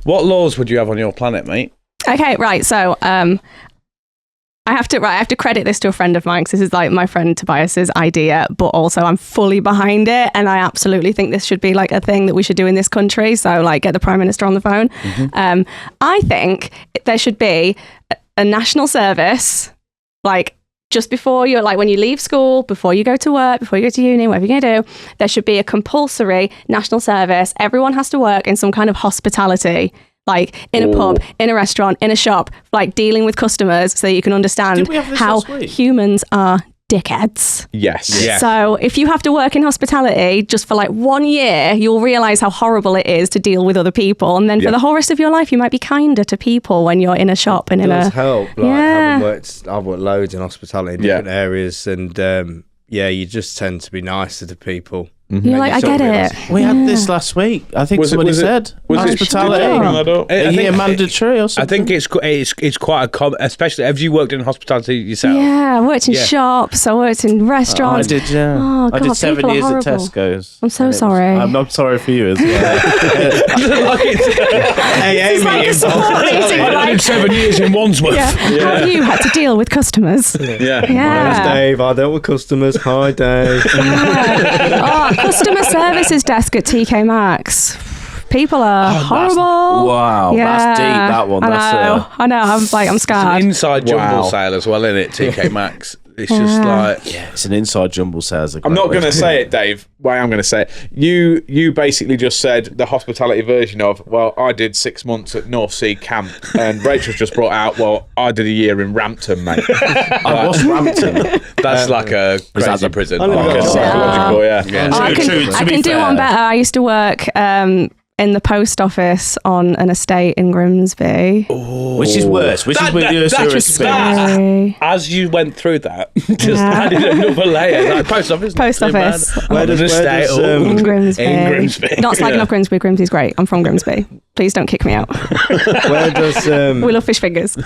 What laws would you have on your planet, mate? Okay, right. So, I have to credit this to a friend of mine because this is like my friend Tobias's idea, but also I'm fully behind it, and I absolutely think this should be like a thing that we should do in this country. So, like, get the Prime Minister on the phone. I think there should be a national service, like just before you're like when you leave school, before you go to work, before you go to uni, whatever you're gonna do, there should be a compulsory national service. Everyone has to work in some kind of hospitality. Like in a pub, in a restaurant, in a shop, like dealing with customers so that you can understand Didn't we have this how last week? humans are dickheads. Yes. Yeah. So if you have to work in hospitality just for like 1 year, you'll realise how horrible it is to deal with other people. And then Yeah. for the whole rest of your life, you might be kinder to people when you're in a shop and It in does a... help. Like, Yeah. I've worked loads in hospitality in Yeah. different areas, and yeah, you just tend to be nicer to people. You're like, I get it. We had this last week. I think somebody said hospitality. sure. A year mandatory or something. I think it's quite a common, especially have you worked in hospitality yourself? Yeah, I worked in Yeah. shops, I worked in I restaurants. did, yeah. Oh, I God, did 7 people are years at horrible. Tesco's. I'm so And it was- sorry. I'm sorry for you as well. It's like a support meeting, I like, did 7 years in Wandsworth. yeah. How have you had to deal with customers? Yeah. My name's Yeah. Dave. I dealt with customers. Hi, Dave. Oh, customer services desk at TK Maxx. People are horrible. Wow, that's deep, that one. I That's, know. I know. I'm It's an scared. inside jumble Wow. sale as well, isn't it? TK Maxx. It's just Yeah. like... yeah, it's an inside jumble sales. I'm not going to say it, Dave. Why I'm going to say it. You basically just said the hospitality version of, well, I did 6 months at North Sea Camp, and Rachel's just brought out, well, I did a year in Rampton, mate. I was Rampton. That's like a crazy that the- prison. I never Like got a that. psychological, yeah. Yeah. Oh, I True, can, to I be can do fair. one better. I used to work in the post office on an estate in Grimsby. Which is worse? Which is with your that just experience? Very- As you went through that, just Yeah. added another layer. Like post office. not Post too bad. office. On an estate. does, oh. In Grimsby. In Grimsby. Not slagging off Grimsby. Grimsby's great. I'm from Grimsby. Please don't kick me out. Where does We love fish fingers.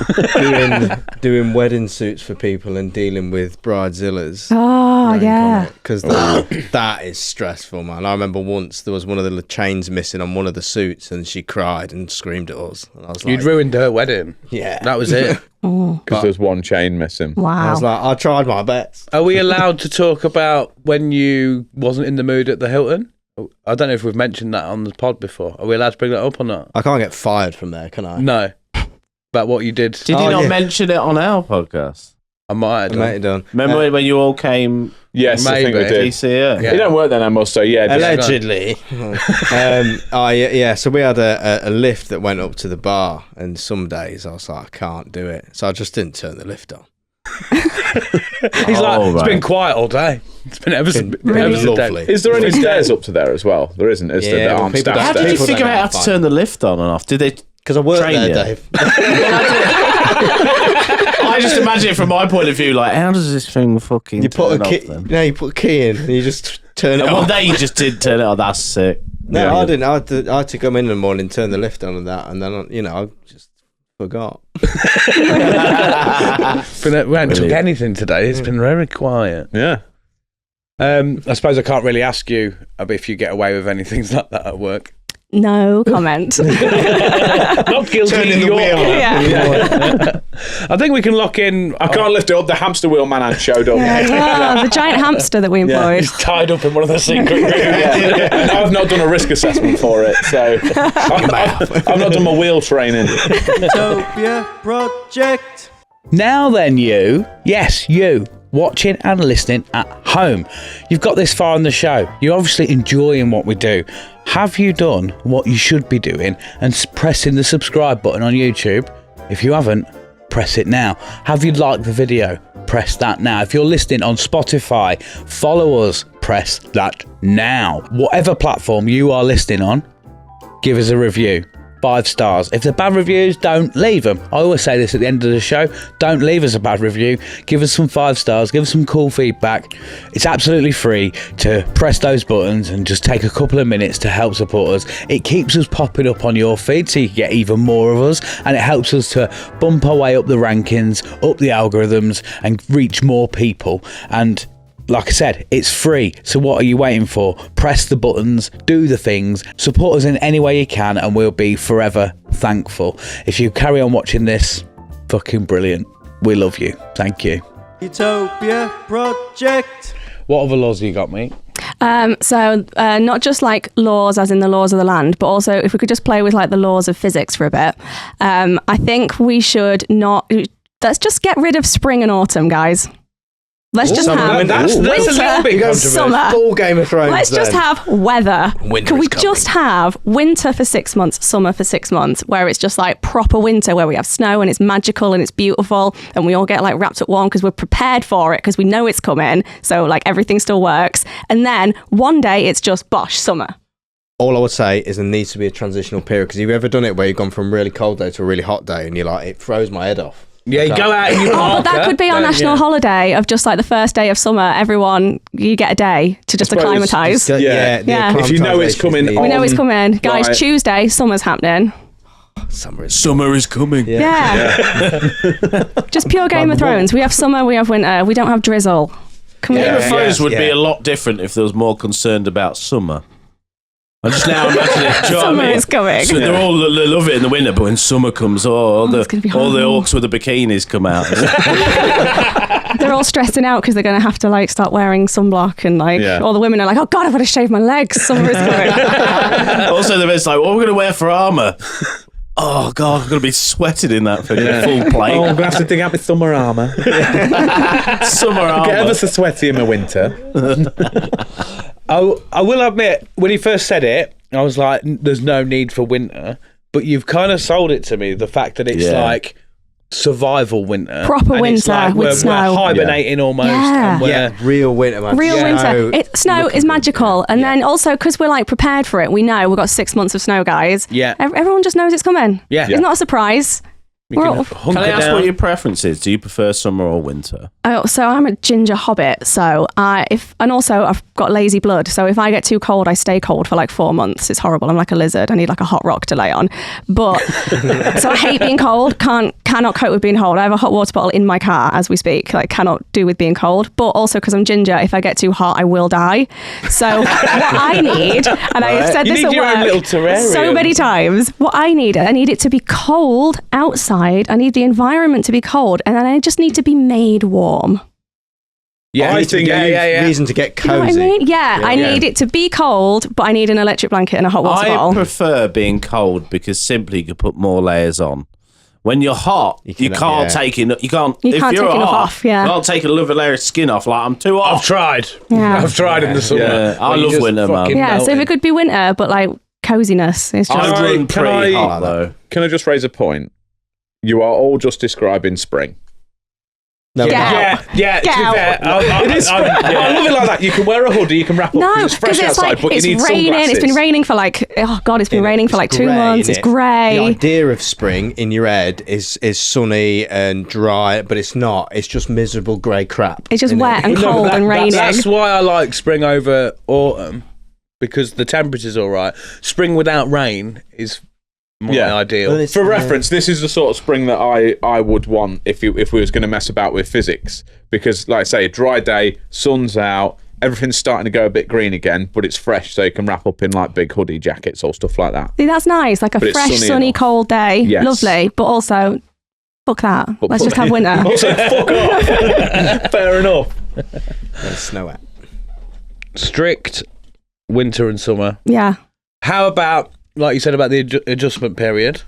doing wedding suits for people and dealing with bridezillas? Oh, yeah. Because that is stressful, man. I remember once there was one of the chains missing on one of the suits, and she cried and screamed at us. And I was like, You'd ruined her wedding. yeah, That was it. Because there's one chain missing. I Wow. was like, I tried my best. Are we allowed to talk about when you wasn't in the mood at the Hilton? I don't know if we've mentioned that on the pod before. Are we allowed to bring that up or not? I can't get fired from there, can I? No. About what you did. Did you Oh, not yeah. mention it on our podcast? I might have I done. might have done. Remember when you all came? Yes, I think we Maybe. did. DCA? Yeah. You don't work there anymore, so yeah. just- Allegedly. Yeah. So we had a lift that went up to the bar, and some days I was like, I can't do it. So I just didn't turn the lift on. He's like, Oh, it's right. been quiet all day. It's been ever so Really lovely. Is there any stairs up to there as well? There isn't, is there? Yeah, That well, aren't people staff don't- How did you People stairs? figure don't out how have to fun. turn the lift on and off? Did they? Because I work Train there, you. Dave. I just imagine it from my point of view, like, how does this thing fucking You put turn a key. off then? No, you put a key in, and you just turn it Well, on. they just did turn it on. That's sick. No, Yeah. I didn't. I had to come in the morning, turn the lift on, and that, and then I just forgot. We haven't took Brilliant. anything today. It's been very quiet. Yeah. I suppose I can't really ask you if you get away with anything like that at work. No comment. Not guilty. Turning the you're- wheel. Yeah. I think we can lock in. I can't lift it up. The hamster wheel man had showed up. Yeah, the giant hamster that we employed. He's tied up in one of the secret rooms. And I've not done a risk assessment for it, so I've not done my wheel training. Utopia Project. Now then, you, watching and listening at home. You've got this far in the show. You're obviously enjoying what we do. Have you done what you should be doing and pressing the subscribe button on YouTube? If you haven't, press it now. Have you liked the video? Press that now. If you're listening on Spotify, follow us. Press that now. Whatever platform you are listening on, give us a review. 5 stars. If they're bad reviews, don't leave them. I always say this at the end of the show. Don't leave us a bad review. Give us some 5 stars. Give us some cool feedback. It's absolutely free to press those buttons and just take a couple of minutes to help support us. It keeps us popping up on your feed so you get even more of us, and it helps us to bump our way up the rankings, up the algorithms, and reach more people. And like I said, it's free. So what are you waiting for? Press the buttons, do the things, support us in any way you can, and we'll be forever thankful. If you carry on watching this, fucking brilliant. We love you. Thank you. Utopia Project. What other laws have you got, mate? So not just like laws as in the laws of the land, but also if we could just play with like the laws of physics for a bit. I think we should let's just get rid of spring and autumn, guys. Let's just have that's a little winter, bit controversial. summer. Full Game of Thrones. Let's just have weather. Winter Can we is coming. just have winter for 6 months, summer for 6 months, where it's just like proper winter, where we have snow and it's magical and it's beautiful, and we all get like wrapped up warm because we're prepared for it because we know it's coming. So like everything still works. And then one day it's just bosh, summer. All I would say is there needs to be a transitional period, because you've ever done it where you've gone from a really cold day to a really hot day, and you're like, it throws my head off. Yeah, you go out and you Oh, but that could be our national holiday of just like the first day of summer. Everyone, you get a day to just suppose acclimatise. Yeah. Yeah. If you know it's coming acclimatisation We know it's on- coming. Guys, Right. Tuesday, summer's happening. Summer is Summer is coming. Yeah. Just pure Game of Thrones. We have summer, we have winter, we don't have drizzle. Can we Game of Yeah. Thrones would be Yeah. a lot different if there was more concerned about summer. I just now imagine it. Do you know what I Summer mean? is coming. So they're all they love it in the winter, but when summer comes, it's gonna be all the horrible. orcs with the bikinis come out. They're all stressing out because they're going to have to like start wearing sunblock, and like Yeah. all the women are like, oh God, I've got to shave my legs. Summer is coming. Also, the best like, what are we going to wear for armour? Oh God, I'm going to be sweating in that fucking full plate. Oh, I'm gonna have to dig out my summer armour. Summer armour. Get ever so sweaty in my winter. I will admit, when he first said it, I was like, there's no need for winter. But you've kind of sold it to me, the fact that it's Yeah. like survival winter. Proper And it's winter like with we're snow. hibernating almost. Yeah. And we're, yeah, real winter, man. Real winter. Snow looking is good. magical. And then also, because we're like prepared for it, we know we've got 6 months of snow, guys. Yeah. Everyone just knows it's coming. Yeah. It's not a surprise. Well, Can I ask what your preference is? Do you prefer summer or winter? So I'm a ginger hobbit. So and also I've got lazy blood. So if I get too cold, I stay cold for like 4 months. It's horrible. I'm like a lizard. I need like a hot rock to lay on. But so I hate being cold. Cannot cope with being cold. I have a hot water bottle in my car as we speak. Like cannot do with being cold. But also because I'm ginger, if I get too hot, I will die. So what I need, and I have said You this need at your own work little terrarium. so many times. What I need it to be cold outside. I need the environment to be cold, and then I just need to be made warm. Yeah, I think reason to get You know cozy. what I mean? Yeah, I need it to be cold, but I need an electric blanket and a hot water I bottle. prefer being cold because simply you can put more layers on. When you're hot, you can't take enough. You can't take if you're enough hot, off, yeah. You can't take another layer of skin off. Like I'm too hot. I've tried. Yeah. I've tried in the summer. Yeah, I You love just winter, man. fucking Yeah, so if melting. it could be winter, but like coziness, it's just. I run pretty hot though. Can I just raise a point? You are all just describing spring. No, Get out. Yeah, Get to be out. fair, I love it like that. You can wear a hoodie, you can wrap up, No, it's fresh because it's outside, like but it's you need raining. sunglasses. It's been raining for like it's been raining for like 2 grey, months. It's innit? grey. The idea of spring in your head is sunny and dry, but it's not. It's just miserable grey crap. It's just innit? wet and No, cold and raining. That's why I like spring over autumn, because the temperature's all right. Spring without rain is my ideal. Well, it's- For reference, this is the sort of spring that I would want if we was going to mess about with physics, because like I say, a dry day, sun's out, everything's starting to go a bit green again, but it's fresh, so you can wrap up in like big hoodie jackets or stuff like that. See, that's nice. Like a But it's fresh, sunny sunny, enough. cold day. Yes. Lovely. But also, fuck that. But Let's just have winter. Also, fuck off. Fair enough. There's snow out. Strict winter and summer. Yeah. How about, like you said about the adjustment period?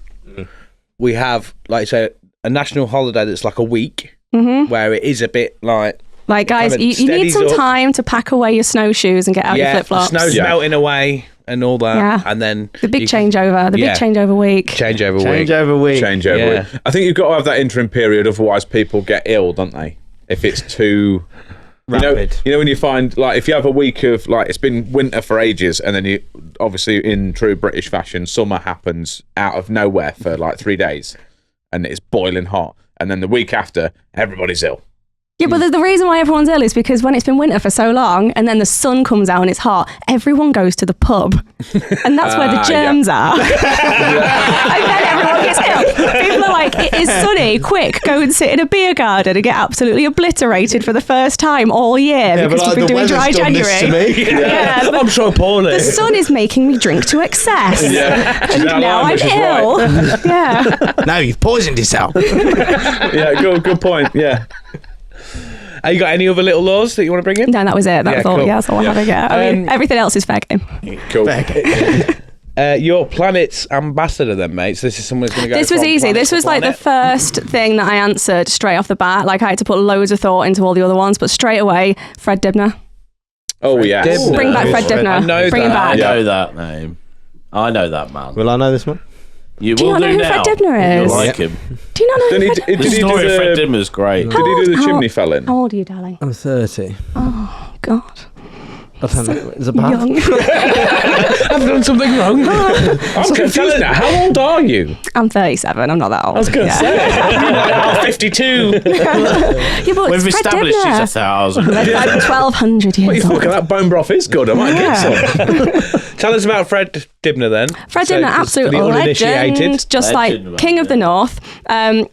We have, like you said, a national holiday that's like a week, where it is a bit like. Like, guys, Kind of you need steadies some up. time to pack away your snowshoes and get out your Yeah, flip the flops. snow's melting away and all that, Yeah. and then The big you- changeover. The Yeah. big changeover week. changeover week. Change over week. Change over Yeah. it. I think you've got to have that interim period, otherwise people get ill, don't they? If it's too Rapid. You know when you find, like, if you have a week of, like, it's been winter for ages, and then you, obviously in true British fashion, summer happens out of nowhere for like 3 days, and it's boiling hot, and then the week after, everybody's ill. Yeah, but the reason why everyone's ill is because when it's been winter for so long and then the sun comes out and it's hot, everyone goes to the pub. And that's where the germs are. And then everyone gets ill. People are like, it is sunny, quick, go and sit in a beer garden and get absolutely obliterated for the first time all year because but you've been the doing weather's dry done this January. to me. Yeah, but I'm so poorly. the sun is making me drink to excess. And That now I'm language is ill. Yeah. No, you've poisoned yourself. Yeah, good point. Yeah. Have you got any other little laws that you want to bring in? No, that was it. That Yeah, was all. cool. Yeah, that's all I have to get. I mean, everything else is fair game. Cool. Your planet's ambassador, then, mate. So this is someone who's going to go. This was from easy. planet This to was like the planet. first thing that I answered straight off the bat. Like I had to put loads of thought into all the other ones, but straight away, Fred Dibnah. Oh, yes. Dibnah. Bring back Fred I Dibnah. know Bring him that. back. I know that name. I know that man. Will I know this one? You Do you will not know who now. Fred Dibnah You'll is? like him. Do you not know Did who he, Fred did The he do story of Fred the, Dibnah's great. did he do the How- chimney felling? How old are you, darling? I'm 30. Oh, God. I don't know. Is it bad? Young. I've done something wrong. I'm confused now. How old are you? I'm 37. I'm not that old. I was going to say. I'm 52. Yeah, but We've it's Fred established he's Dibnah. 1,000. Like 1,200 What are you years old. fucking, that bone broth is good. I might get some. Tell us about Fred Dibnah, then. Fred So, Dibnah, just absolute for the uninitiated. legend, just Legend, like King of the North.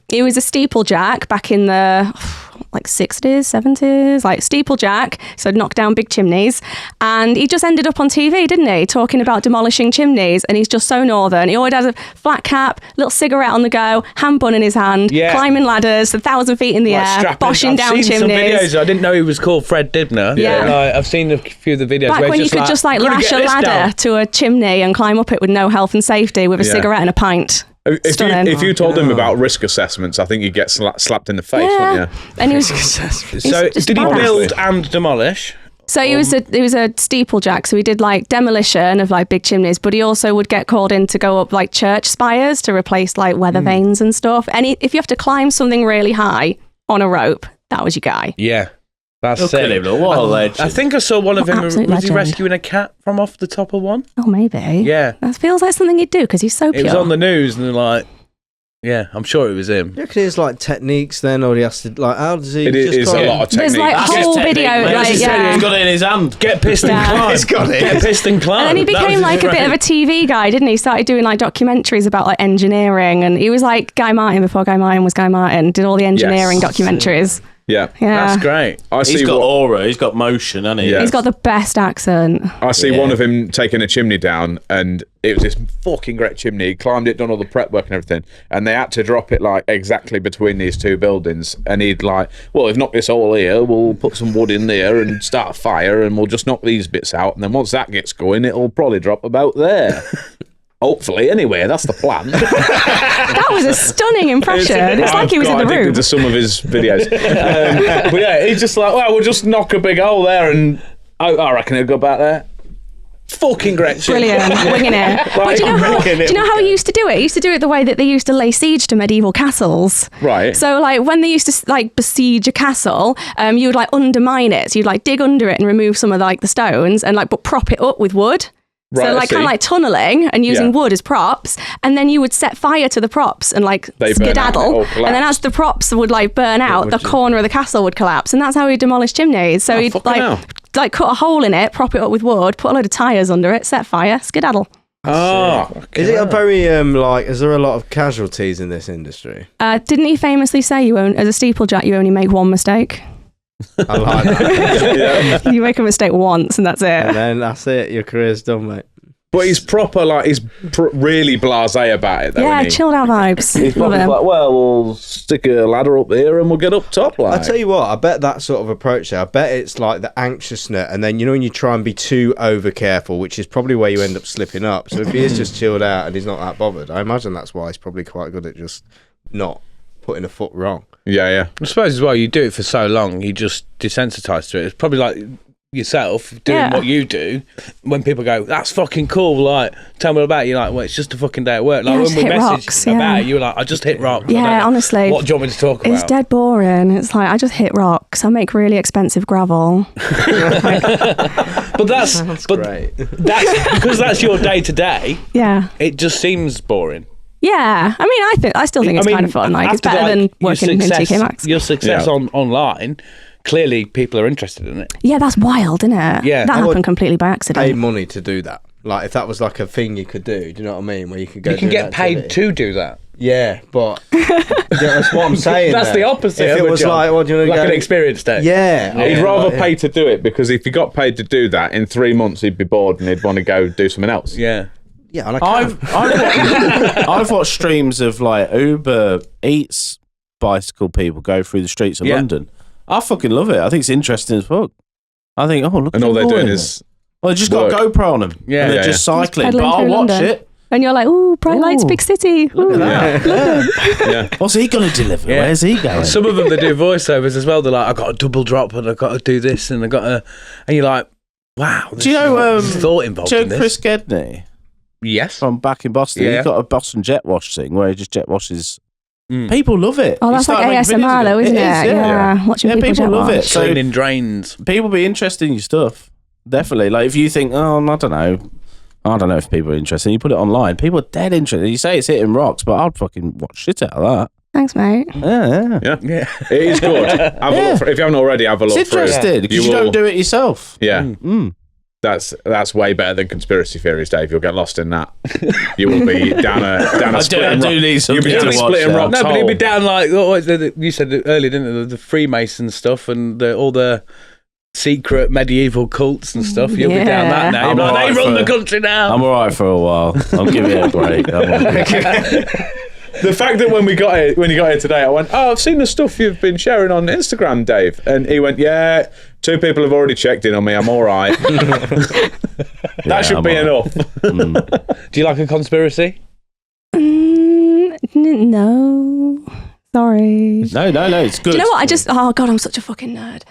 He was a steeplejack back in the like 60s, 70s, like steeplejack, so knock down big chimneys. And he just ended up on TV, didn't he? Talking about demolishing chimneys, and he's just so northern. He always has a flat cap, little cigarette on the go, hand bun in his hand, Yeah. climbing ladders 1,000 feet in the Like air, strapping- boshing I've down seen some chimneys. videos. I didn't know he was called Fred Dibnah. Yeah. Like, I've seen a few of the videos Back where when he's you could just like "I'm gonna lash get a this ladder down." to a chimney and climb up it with no health and safety with a Yeah. cigarette and a pint. If Stunning. you told him about risk assessments, I think you'd get slapped in the face, Yeah. wouldn't you? And he was So just did he badass. build and demolish? So he was a steeplejack. So he did like demolition of like big chimneys, but he also would get called in to go up like church spires to replace like weather vanes and stuff. And if you have to climb something really high on a rope, that was your guy. Yeah. That's Look at it. him, look, what a legend. I think I saw one of What him. Was absolute he legend. rescuing a cat from off the top of one? Oh, maybe. Yeah. That feels like something he'd do because he's so pure. It was on the news and they're like, Yeah, I'm sure it was him. You reckon it's like techniques then, or he has to like? How does he? It is a lot of technique. There's like That's whole his video, technique, mate. like He's yeah. got it in his hand. Get pissed and climb. He's got it. Get pissed and climb. And then he That was became his like a bit of a TV guy, didn't he? He started doing like documentaries about like engineering, and he was like Guy Martin before Guy Martin was Guy Martin. Did all the engineering documentaries. Yeah. Yeah, That's great. I see He's got what- aura. He's got motion, hasn't he? Yeah. He's got the best accent. I see Yeah. one of him taking a chimney down, and it was this fucking great chimney. He climbed it, done all the prep work and everything, and they had to drop it like exactly between these two buildings. And he'd like, well, we've knocked this all here, we'll put some wood in there and start a fire, and we'll just knock these bits out. And then once that gets going, it'll probably drop about there. Hopefully, anyway, that's the plan. That was a stunning impression. It's like he was in the I room. to some of his videos. But yeah, he's just like, well, we'll just knock a big hole there, and I reckon it'll go back there. Fucking great shit. Brilliant, winging it. But do you know how he used to do it? He used to do it the way that they used to lay siege to medieval castles. Right. So like when they used to like besiege a castle, you would like undermine it. So you'd like dig under it and remove some of like the stones and like but prop it up with wood. Right, So I like kind see. of like tunneling and using Yeah. wood as props, and then you would set fire to the props and like They burn out, skedaddle, they all and then collapse. as the props would like burn out, the corner of the castle would collapse, and that's how he demolished chimneys. So he'd fucking hell. like cut a hole in it, prop it up with wood, put a load of tires under it, set fire, skedaddle. Oh, Is it a very like? Is there a lot of casualties in this industry? Didn't he famously say as a steeplejack you only make one mistake? I like that. yeah. You make a mistake once and that's And it. then that's it. Your career's done, mate. But he's proper, like, he's really blasé about it, though, Yeah, isn't he? chilled out vibes. He's Love probably him. like, well, we'll stick a ladder up there and we'll get up top, like. I tell you what, I bet that sort of approach there, I bet it's like the anxiousness, and then you know when you try and be too over careful, which is probably where you end up slipping up. So if he is just chilled out and he's not that bothered, I imagine that's why he's probably quite good at just not putting a foot wrong. Yeah. I suppose as well, you do it for so long, you just desensitise to it. It's probably like yourself doing Yeah. what you do. When people go, "That's fucking cool," like, tell me about it, you're like, "Well, it's just a fucking day at work." Like Yeah, when just we hit messaged rocks, about yeah. it, you were like, "I just hit rocks." I Yeah, don't know. honestly. What do you want me to talk about? It's dead boring. It's like I just hit rocks. I make really expensive gravel. But that's Great. that's because that's your day to day. Yeah. It just seems boring. Yeah. I mean, I still think it's kind of fun. Like it's after, better than your working in TK Maxx. Your success Yeah. online, clearly people are interested in it. Yeah, that's wild, isn't it? Yeah. That I would happened completely by Pay accident. money to do that. Like if that was like a thing you could do, do you know what I mean? Where you could go. You can do an get paid activity. to do that. Yeah, but yeah, that's what I'm saying. That's though. the opposite. If of it a was job. like, what do you want to like go? an experience day. Yeah, He'd yeah, rather like, pay to do it, because if he got paid to do that, in 3 months he'd be bored and he'd want to go do something else. Yeah. Yeah, and I can. I've watched streams of like Uber Eats bicycle people go through the streets of Yeah. London. I fucking love it. I think it's interesting as fuck. I think, oh look, And at all them they're doing in is... well, they just got a work. GoPro on them. Yeah, and they're yeah, just cycling. But pedaling I'll through watch London. it. And you're like, ooh, bright lights, Ooh. big city. Ooh. Yeah. What's he gonna deliver? Yeah. Where's he going? Some of them, they do voiceovers as well. They're like, "I've got a double drop and I've got to do this and I've got to..." And you're like, wow. Do you know there's thought involved do you in know this. Chris Gedney Yes. from back in Boston? Yeah. He's got a Boston jet wash thing where he just jet washes. Mm. People love it. Oh, He that's like started making videos ASMR of though, isn't it? is, Yeah. Watching Yeah, people, people jet love wash. it. So Cleaning drains. people be interested in your stuff. Definitely. Like if you think, oh, I don't know if people are interested. You put it online, people are dead interested. You say it's hitting rocks, but I'd fucking watch shit out of that. Thanks, mate. Yeah. Yeah. It is good. Have a look for, if you haven't already, have a look It's through it. interesting because you will- don't do it yourself. Yeah. Mm. That's way better than conspiracy theories, Dave. You'll get lost in that. You will be down a I splitting do need You'll something be to down a watch splitting now. rocks No, but hole. he'd be down like you said it earlier, didn't it? The Freemason stuff and all the secret medieval cults and stuff. You'll be down that now. I'm You're like, alright they run for- the country now. I'm alright for a while. I'll give it a break. The fact that when you got here today, I went, "Oh, I've seen the stuff you've been sharing on Instagram, Dave," and he went, "Yeah, 2 people have already checked in on me. I'm all right." That should I'm be alright. enough. Do you like a conspiracy? No. Sorry. No, it's good. Do you know what? Oh God, I'm such a fucking nerd.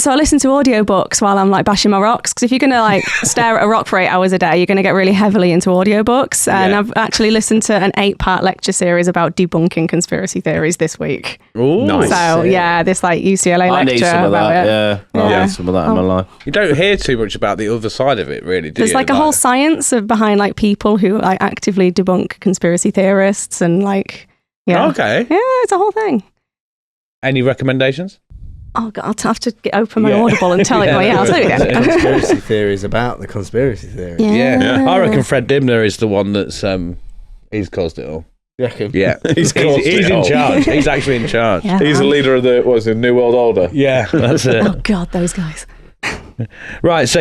So I listen to audiobooks while I'm like bashing my rocks, because if you're going to like stare at a rock for 8 hours a day, you're going to get really heavily into audiobooks. And Yeah. I've actually listened to an 8-part lecture series about debunking conspiracy theories this week. Ooh. Nice. So yeah, this like UCLA I lecture need some of about that. it. Yeah, I Yeah. need some of that in my life. You don't hear too much about the other side of it, really, do There's you? like a whole science behind like people who like actively debunk conspiracy theorists and like, Yeah. Okay. Yeah, it's a whole thing. Any recommendations? Oh God, I'll have to open my Audible and tell it. Well, yeah, I'll tell you again. Conspiracy theories about the conspiracy theories. Yeah. I reckon Fred Dibnah is the one that's he's caused it all. You reckon? Yeah. He's in charge. He's actually in charge. Yeah. He's the leader of the New World Order. Yeah, that's it. Oh God, those guys. Right, so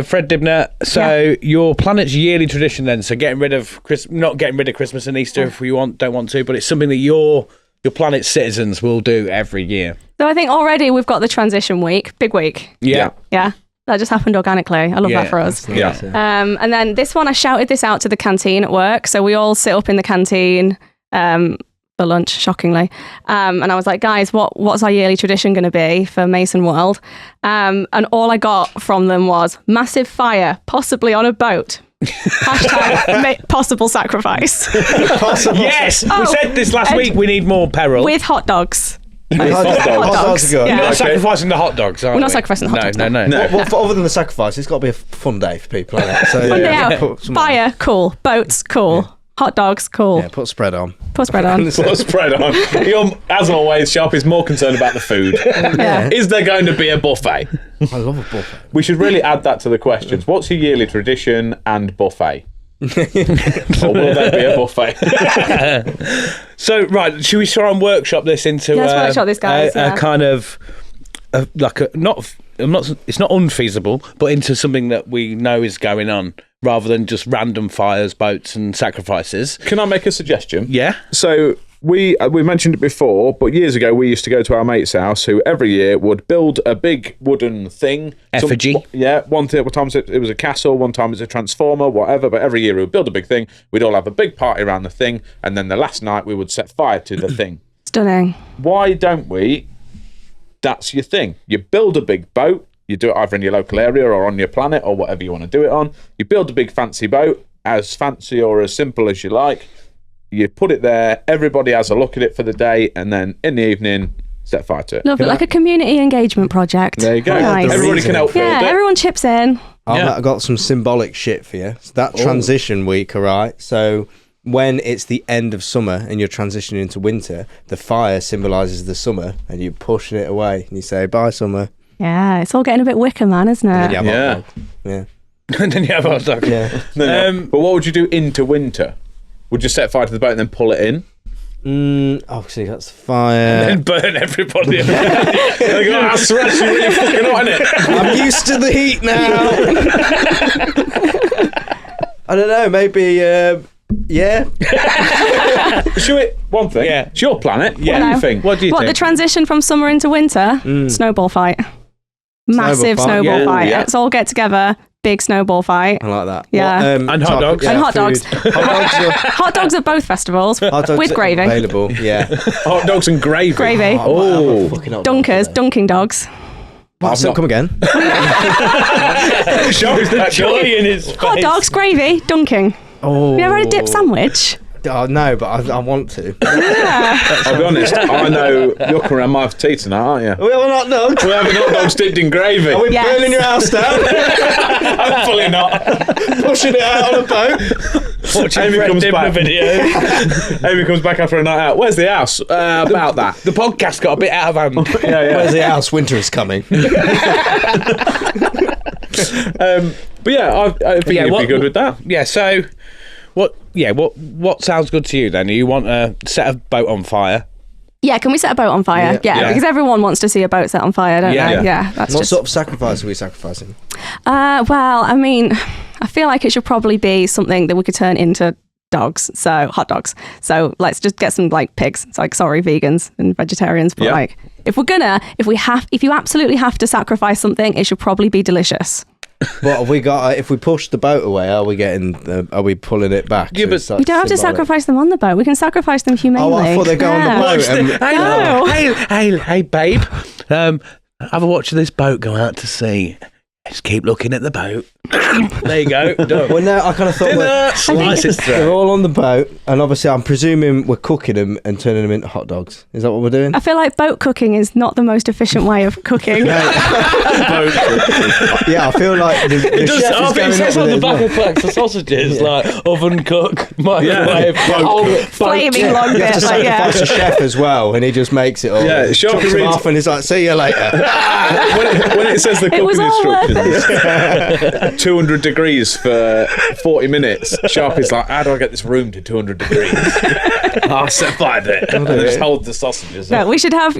Fred Dibnah. So your planet's yearly tradition then. So getting rid of not getting rid of Christmas and Easter if we don't want to, but it's something that your planet's citizens will do every year. So I think already we've got the transition week, big week. Yeah. Yeah. That just happened organically. I love that for us. Yeah. And then this one, I shouted this out to the canteen at work. So we all sit up in the canteen for lunch, shockingly. And I was like, guys, what's our yearly tradition going to be for Mason World? And all I got from them was massive fire, possibly on a boat. Hashtag possible sacrifice. Yes, we said this last week. We need more peril. With hot dogs. Hot dogs are good. Yeah. We're not Okay. sacrificing the hot dogs, are We're not sacrificing the hot dogs, No. Well, other than the sacrifice, it's got to be a fun day for people. Hasn't it? So, Fun day out. put some- Fire, cool. Boats, cool. Hot dogs, cool. Yeah, put spread on. Put spread on. Put spread on. You're, as always, Sharp is more concerned about the food. Yeah. Is there going to be a buffet? I love a buffet. We should really add that to the questions. What's your yearly tradition and buffet? Or will there be a buffet? So, right, should we try and workshop this into Let's workshop this, guys, a yeah. kind of it's not unfeasible, but into something that we know is going on, rather than just random fires, boats, and sacrifices. Can I make a suggestion? Yeah. So we mentioned it before, but years ago we used to go to our mate's house, who every year would build a big wooden thing. Effigy. One time it was a castle, one time it was a transformer, whatever. But every year we would build a big thing. We'd all have a big party around the thing, and then the last night we would set fire to the thing. Stunning. Why don't we? That's your thing. You build a big boat. You do it either in your local area or on your planet or whatever you want to do it on. You build a big fancy boat, as fancy or as simple as you like. You put it there. Everybody has a look at it for the day, and then in the evening, set fire to it. Lovely. Like a community engagement project. There you go. Nice. Everybody can help build Yeah, it. everyone chips in. I've got some symbolic shit for you. So that transition week, all right? So when it's the end of summer and you're transitioning into winter, the fire symbolises the summer, and you're pushing it away, and you say, bye, summer. Yeah, it's all getting a bit Wicker Man, isn't And it? then you have Yeah. hot dog. Yeah. And then you have hot dogs. Yeah. No. But what would you do into winter? Would you set fire to the boat and then pull it in? Obviously, that's fire. And burn everybody. They go, that's actually really fucking hot, isn't it? I'm used to the heat now. I don't know, maybe, yeah. One thing. Yeah. It's your planet. What do Hello. you think? What do you What, the think? transition from summer into winter? Snowball fight. Massive fight. snowball Yeah. fight. Yeah. Let's all get together. Big snowball fight. I like that. Yeah. And hot dogs. And hot dogs. Hot dogs are, Hot dogs at both festivals hot dogs with are gravy. available, yeah. Hot dogs and gravy. Gravy. Oh. Dunkers, dunking dogs. What, so not- come again? Shows the Joy in his Hot face. dogs, gravy, dunking. Oh. Have you ever had a dip sandwich? Oh, no, but I want to. I'll be honest, I know you're coming around my tea tonight, aren't you? We're not dogs. We're having hot dogs dipped in gravy. Are we Yes. burning your house down? Hopefully not. Pushing it out on a boat? Watching Amy Fred comes Dibnah back. videos. Amy comes back after a night out. Where's the house? About that. The podcast got a bit out of hand. Where's the house? Winter is coming. But yeah, I think you'd be good with that. Yeah, so what sounds good to you then? You want to set a boat on fire? Yeah, can we set a boat on fire? Yeah, because everyone wants to see a boat set on fire, don't Yeah. they? Yeah, that's What just... sort of sacrifice are we sacrificing? Well, I mean, I feel like it should probably be something that we could turn into dogs, so hot dogs. So let's just get some like pigs. It's like, sorry, vegans and vegetarians, but Yeah. like, if you absolutely have to sacrifice something, it should probably be delicious. What have we got? If we push the boat away, are we pulling it back? Yeah, but it's like We don't have to symbolic. sacrifice them on the boat. We can sacrifice them humanely. Oh, I thought they'd go on the boat. No. Hey, babe. Have a watch of this boat go out to sea. Just keep looking at the boat. There you go. Done. Well, no, I kind of thought Slice it they're through. all on the boat, and obviously I'm presuming we're cooking them and turning them into hot dogs. Is that what we're doing? I feel like boat cooking is not the most efficient way of cooking. Yeah, I feel like the It does. chef is It going says up on the with it, back isn't of packs of sausages, like oven cook, microwave, Flaming long it? You have bit. to Like, sacrifice the chef as well, and he just makes it all. Yeah, Sharpy chops them reads- off, and he's like, "See you later." when it says the It was cooking all instructions, 200 degrees for 40 minutes, Sharpy's like, how do I get this room to 200 degrees? I'll set fire to it. And just hold the sausages No, up. we should have,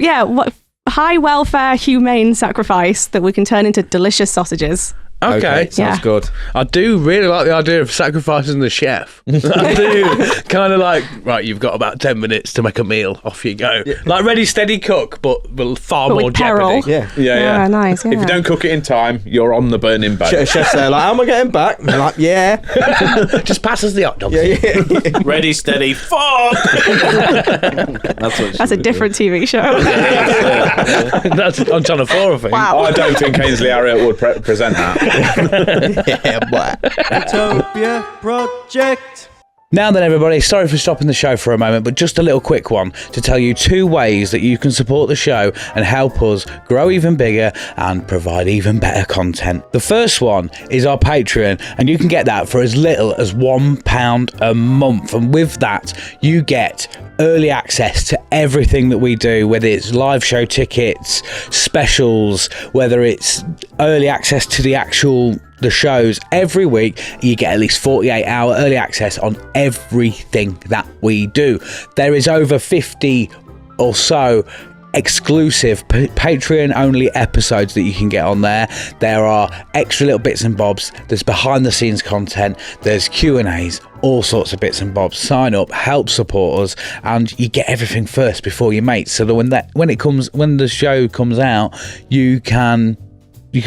high welfare, humane sacrifice that we can turn into delicious sausages. Okay. Sounds Yeah. good. I do really like the idea of sacrificing the chef. I do. Kind of like, right, you've got about 10 minutes to make a meal. Off you go. Like ready, steady cook, but far But more with peril. jeopardy. Yeah. Yeah. Nice. Yeah. If you don't cook it in time, you're on the burning boat. Chef's there, like, "How am I getting back?" And I'm like, "Yeah, Just pass us the hot dogs. yeah." Ready, steady, fuck! That's a different TV show. That's on Channel 4, I think. Wow. I don't think Ainsley Harriott would present that. Yeah, boy. Utopia Project. Now then, everybody, sorry for stopping the show for a moment, but just a little quick one to tell you 2 ways that you can support the show and help us grow even bigger and provide even better content. The first one is our Patreon, and you can get that for as little as £1 a month. And with that, you get early access to everything that we do, whether it's live show tickets, specials, whether it's early access to the shows every week. You get at least 48-hour early access on everything that we do. There is over 50 or so exclusive Patreon only episodes that you can get on there. There are extra little bits and bobs. There's behind the scenes content. There's Q&As, all sorts of bits and bobs. Sign up, help support us, and you get everything first before your mates. So that when the show comes out, you can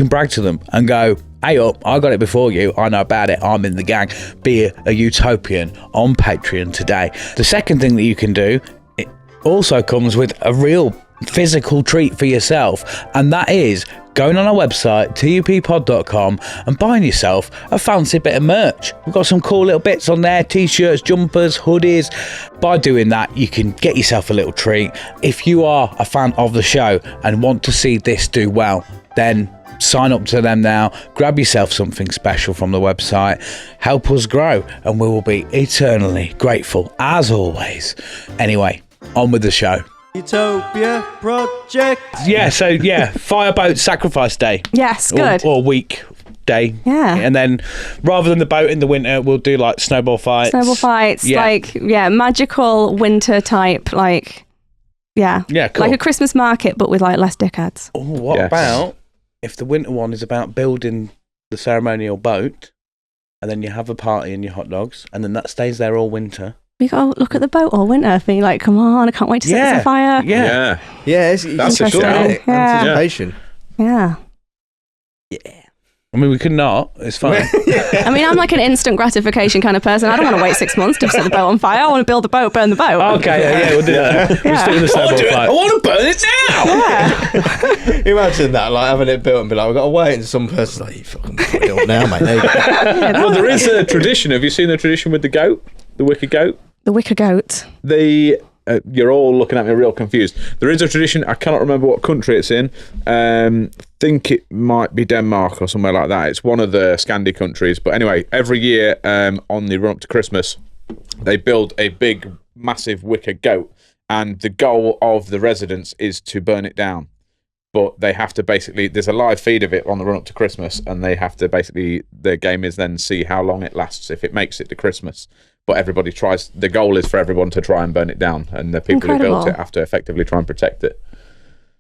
brag to them and go, "Hey up, I got it before you. I know about it. I'm in the gang." Be a utopian on Patreon today. The second thing that you can do, it also comes with a real physical treat for yourself, and that is going on our website, tuppod.com, and buying yourself a fancy bit of merch. We've got some cool little bits on there, t-shirts, jumpers, hoodies. By doing that, you can get yourself a little treat. If you are a fan of the show and want to see this do well, then sign up to them now, grab yourself something special from the website, help us grow, and we will be eternally grateful as always. Anyway, on with the show. Utopia Project. Fireboat Sacrifice Day. Yes, good. Or week day. Yeah. And then rather than the boat in the winter, we'll do like snowball fights. Magical winter type, Yeah, cool. like a Christmas market, but with less dickheads. Oh, what Yes. about if the winter one is about building the ceremonial boat, and then you have a party and your hot dogs, and then that stays there all winter? We go look at the boat all winter, being like, "Come on, I can't wait to set this on fire." Yeah. Yeah, it's That's a interesting, shout. isn't it? Yeah. Anticipation. Yeah. I mean, we could not. It's fine. I mean, I'm like an instant gratification kind of person. I don't want to wait 6 months to set the boat on fire. I want to build the boat, burn the boat. Okay, yeah, we'll do that. We'll Yeah. stick with the snowball fight. I want to burn it now! Yeah. Imagine that, like having it built and be like, "We've got to wait," and some person's like, "You fucking put it up now, mate." There you go. Well, there is a tradition. Have you seen the tradition with the goat? The wicker goat? The wicker goat. You're all looking at me real confused. There is a tradition. I cannot remember what country it's in. Think it might be Denmark or somewhere like that. It's one of the Scandi countries. But anyway, every year on the run up to Christmas, they build a big, massive wicker goat, and the goal of the residents is to burn it down. But they have to basically, there's a live feed of it on the run up to Christmas, and they have to basically, their game is then see how long it lasts if it makes it to Christmas. But everybody tries, the goal is for everyone to try and burn it down, and the people who built it have to effectively try and protect it.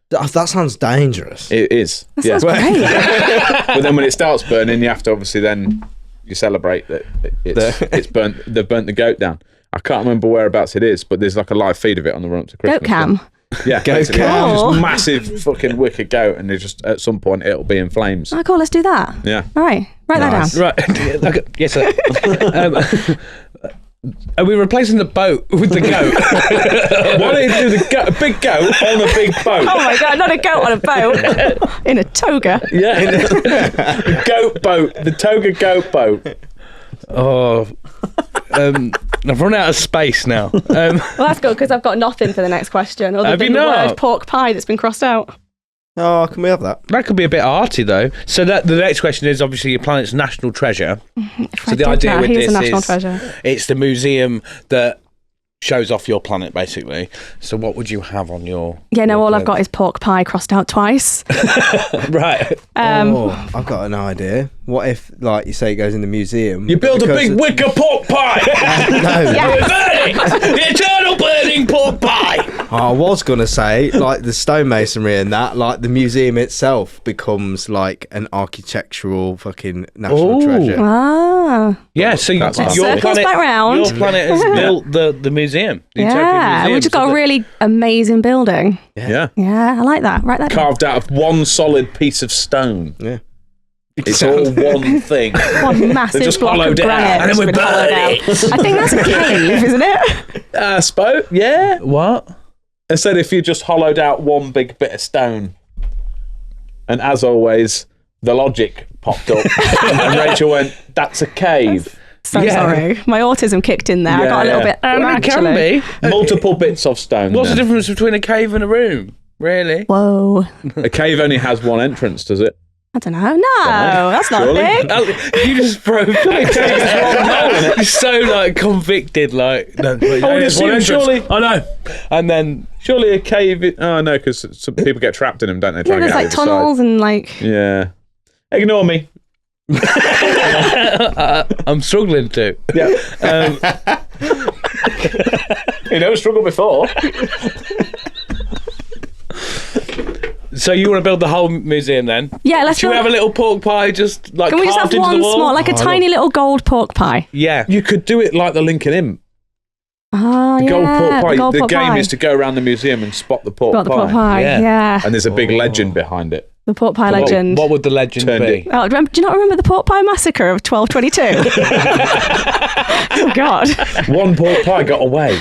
That sounds dangerous. It is. That sounds great. But then when it starts burning, you have to obviously then you celebrate that it's burnt. They've burnt the goat down. I can't remember whereabouts it is, but there's like a live feed of it on the run up to Christmas. Goat cam. Yeah, Goat basically, cam. it's just massive fucking wicker goat, and they just at some point it'll be in flames. Oh, cool. Let's do that. Yeah. All right. Write that down. Right. Okay. Yes, sir. Are we replacing the boat with the goat? Why don't you do a big goat on a big boat? Oh my God, not a goat on a boat. In a toga. Yeah, goat boat, the toga goat boat. Oh, I've run out of space now. Well, that's good because I've got nothing for the next question other Have than you the not? word pork pie that's been crossed out. Oh, can we have that? That could be a bit arty, though. So the next question is obviously your planet's national treasure. Fred the idea Dibnah, with he is this a national is- treasure. It's the museum that shows off your planet, basically. So what would you have on your... Yeah, no, your all I've planet? got is pork pie crossed out twice. Right. Oh, I've got an idea. What if, like you say, it goes in the museum? You build a because big wicker pork pie. No, Burning! The eternal burning pork pie! I was gonna say, like the stonemasonry and that, like the museum itself becomes like an architectural fucking national Ooh. treasure. Ah. Yeah, so That's your fun. Circles planet, back round. your planet has built the museum. The Utopia Yeah, Museum. we just So got a that- really amazing building. Yeah, Yeah, I like that. Write that down. carved out of one solid piece of stone. Yeah. It's all one thing. One massive just block of hollowed it out, granite. and then that's we been hollowed burn out. it. I think that's a cave, isn't it? Spoke? Yeah. What? I said if you just hollowed out one big bit of stone. And as always, the logic popped up. And Rachel went, that's a cave. So Yeah. sorry. My autism kicked in there. I Yeah, got a little yeah. bit, Well, it can actually. be. Multiple bits of stone. What's the then. difference between a cave and a room? Really? Whoa. A cave only has one entrance, does it? I don't know. No, that's not Surely. big. Oh, you just broke it. You're so like convicted, like. No, I would assume surely, I know. And then surely a cave. Oh no, because some people get trapped in them, don't they? Yeah, Trying to there's get out like the other tunnels and like. side. Yeah. Ignore me. I'm struggling to. Yeah. You never struggled before. So you want to build the whole museum then? Yeah, let's Should we build- have a little pork pie just like Can we just have carved into one the wall? small, like a tiny little gold pork pie? Yeah. You could do it like the Lincoln Imp. Oh, The yeah. gold pork pie. gold The pork game pie. is to go around the museum and spot the pork Got the pie. pork pie. Yeah. Yeah. And there's a big legend behind it. The pork pie What- legend. What would the legend Turned be? it. Oh, do you not remember the pork pie massacre of 1222? Oh, God. One pork pie got away.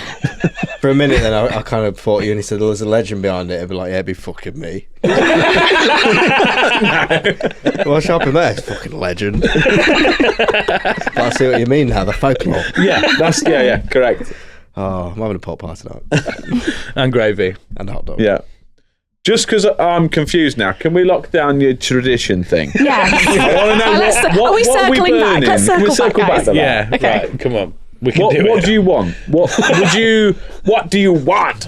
For a minute, then I kind of thought you, and he said, "Well, there's a legend behind it." I'd be like, "Yeah, it'd be fucking me." Well, Sharpy, that is fucking legend. But I see what you mean now. The folklore. Yeah, correct. Oh, I'm having a pot pie tonight And gravy. and a hot dog. Yeah. Just because I'm confused now, can we lock down your tradition thing? Yeah. I want to know Let's- what are we are we circling back? burning? Let's Can we circle back, guys. to that? Yeah. Okay. Right, come on. We can What do it. do you want? What do you want?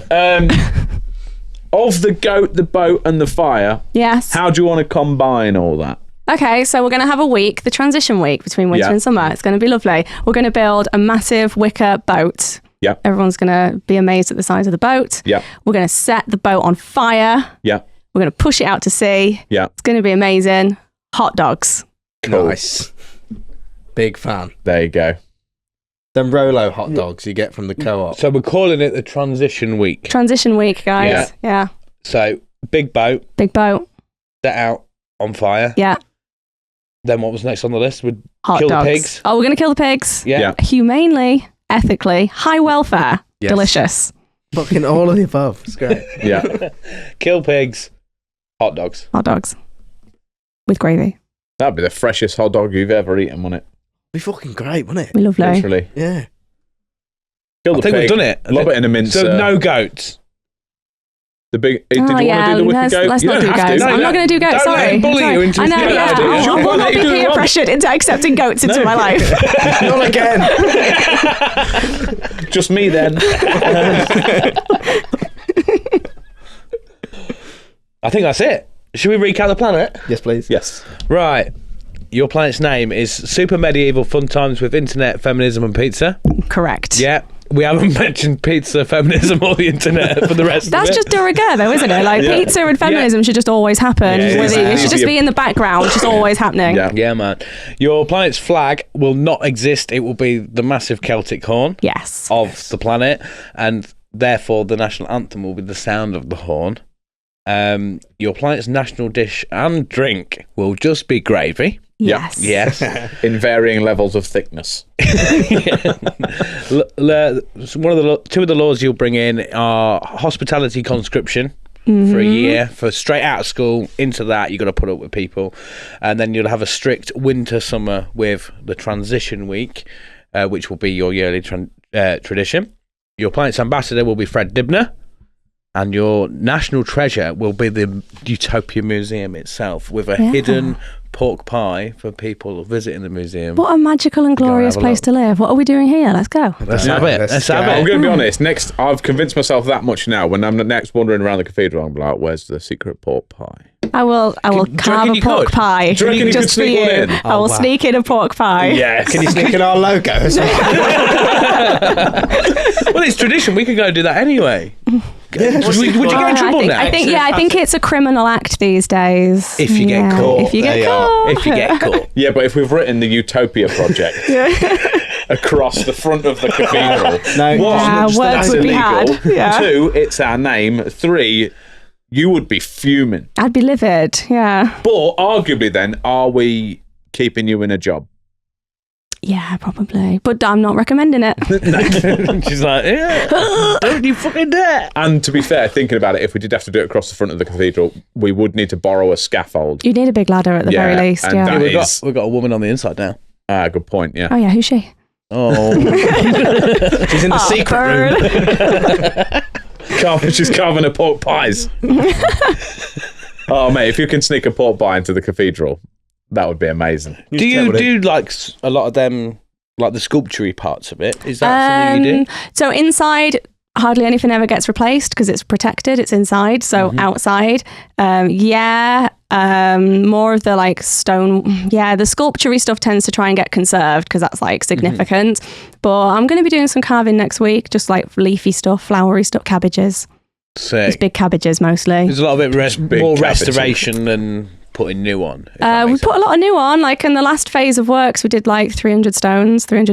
Of the goat, the boat, and the fire, Yes. how do you want to combine all that? Okay, so we're going to have a week, the transition week between winter Yeah. and summer. It's going to be lovely. We're going to build a massive wicker boat. Yeah. Everyone's going to be amazed at the size of the boat. Yeah. We're going to set the boat on fire. Yeah. We're going to push it out to sea. Yeah. It's going to be amazing. Hot dogs. Cool. Nice. Big fan. There you go. Them Rolo hot dogs you get from the co-op. So we're calling it the transition week. Transition week, guys. Yeah. So big boat, Big boat. set out on fire. Yeah. Then what was next on the list? Would Hot kill dogs. the pigs. Oh, we're going to kill the pigs. Yeah. Yeah. Humanely, ethically, high welfare. Yes. Delicious. Fucking all of the above. It's great. Yeah. Kill pigs. Hot dogs. Hot dogs. With gravy. That'd be the freshest hot dog you've ever eaten, wouldn't it? Be fucking great, wouldn't it? Be lovely. Literally. Yeah. Kill I the think pig. we've done it. Lob it in a mincer. So no goats. The big. Did you Oh, want yeah, to do the wicked let's goat? not You don't do have goats. to. I'm not going to do goats. Don't let Sorry. him bully Sorry. you into I know. doing Yeah, it. It's your I will one not that be you do peer want. pressured into accepting goats into my life. Not again. Just me then. I think that's it. Should we recap the planet? Yes, please. Yes. Right. Your planet's name is Super Medieval Fun Times with Internet, Feminism and Pizza. Correct. Yeah. We haven't mentioned pizza, feminism or the internet for the rest That's of it. just de rigueur, though, isn't it? Like, pizza and feminism should just always happen. Yeah, It exactly. should just be in the background, just always happening. Yeah. Yeah, man. Your planet's flag will not exist. It will be the massive Celtic horn Yes. of the planet, and therefore the national anthem will be the sound of the horn. Your planet's national dish and drink will just be gravy. Yes. Yes. In varying levels of thickness. Two of the laws you'll bring in are hospitality conscription for a year, for straight out of school into that. You've got to put up with people, and then you'll have a strict winter-summer with the transition week, which will be your yearly tradition. Your planet's ambassador will be Fred Dibnah, and your national treasure will be the Utopia Museum itself, with a hidden pork pie for people visiting the museum. What a magical and glorious place to live. What are we doing here? Let's go. Let's have it. Let's have it. I'm going to be honest. Next, I've convinced myself that much now. When I'm next wandering around the cathedral, I'm like, "Where's the secret pork pie?" I will carve a pork pie. Do you reckon you could just for sneak one in? I will sneak in a pork pie. Yes. Can you sneak in our logo as well? Well, it's tradition. We can go do that anyway. Would you go in trouble now? I think it's a criminal act these days. If you get caught. If you get caught. If you get caught. Yeah, but if we've written the Utopia Project across the front of the cathedral, one, words that's would be illegal. had. Yeah. 2, it's our name. 3, you would be fuming. I'd be livid. Yeah. But arguably, then, are we keeping you in a job? Yeah, probably. But I'm not recommending it. She's like, yeah, don't you fucking dare. And to be fair, thinking about it, if we did have to do it across the front of the cathedral, we would need to borrow a scaffold. You need a big ladder at the very least. and Yeah. that We've is- got a woman on the inside now. Good point, yeah. Oh yeah, who's she? Oh. She's in the secret room. She's carving her pork pies. Oh, mate, if you can sneak a pork pie into the cathedral, that would be amazing. Do you do like a lot of them, like the sculpture parts of it? Is that something you do? So inside, hardly anything ever gets replaced because it's protected. It's inside. So outside, more of the like stone. Yeah, the sculpture-y stuff tends to try and get conserved because that's like significant. But I'm going to be doing some carving next week, just like leafy stuff, flowery stuff, cabbages. Sick. It's big cabbages mostly. There's a lot of it more cabbages. restoration than putting new on. We put a lot of new on. Like in the last phase of works, we did like 300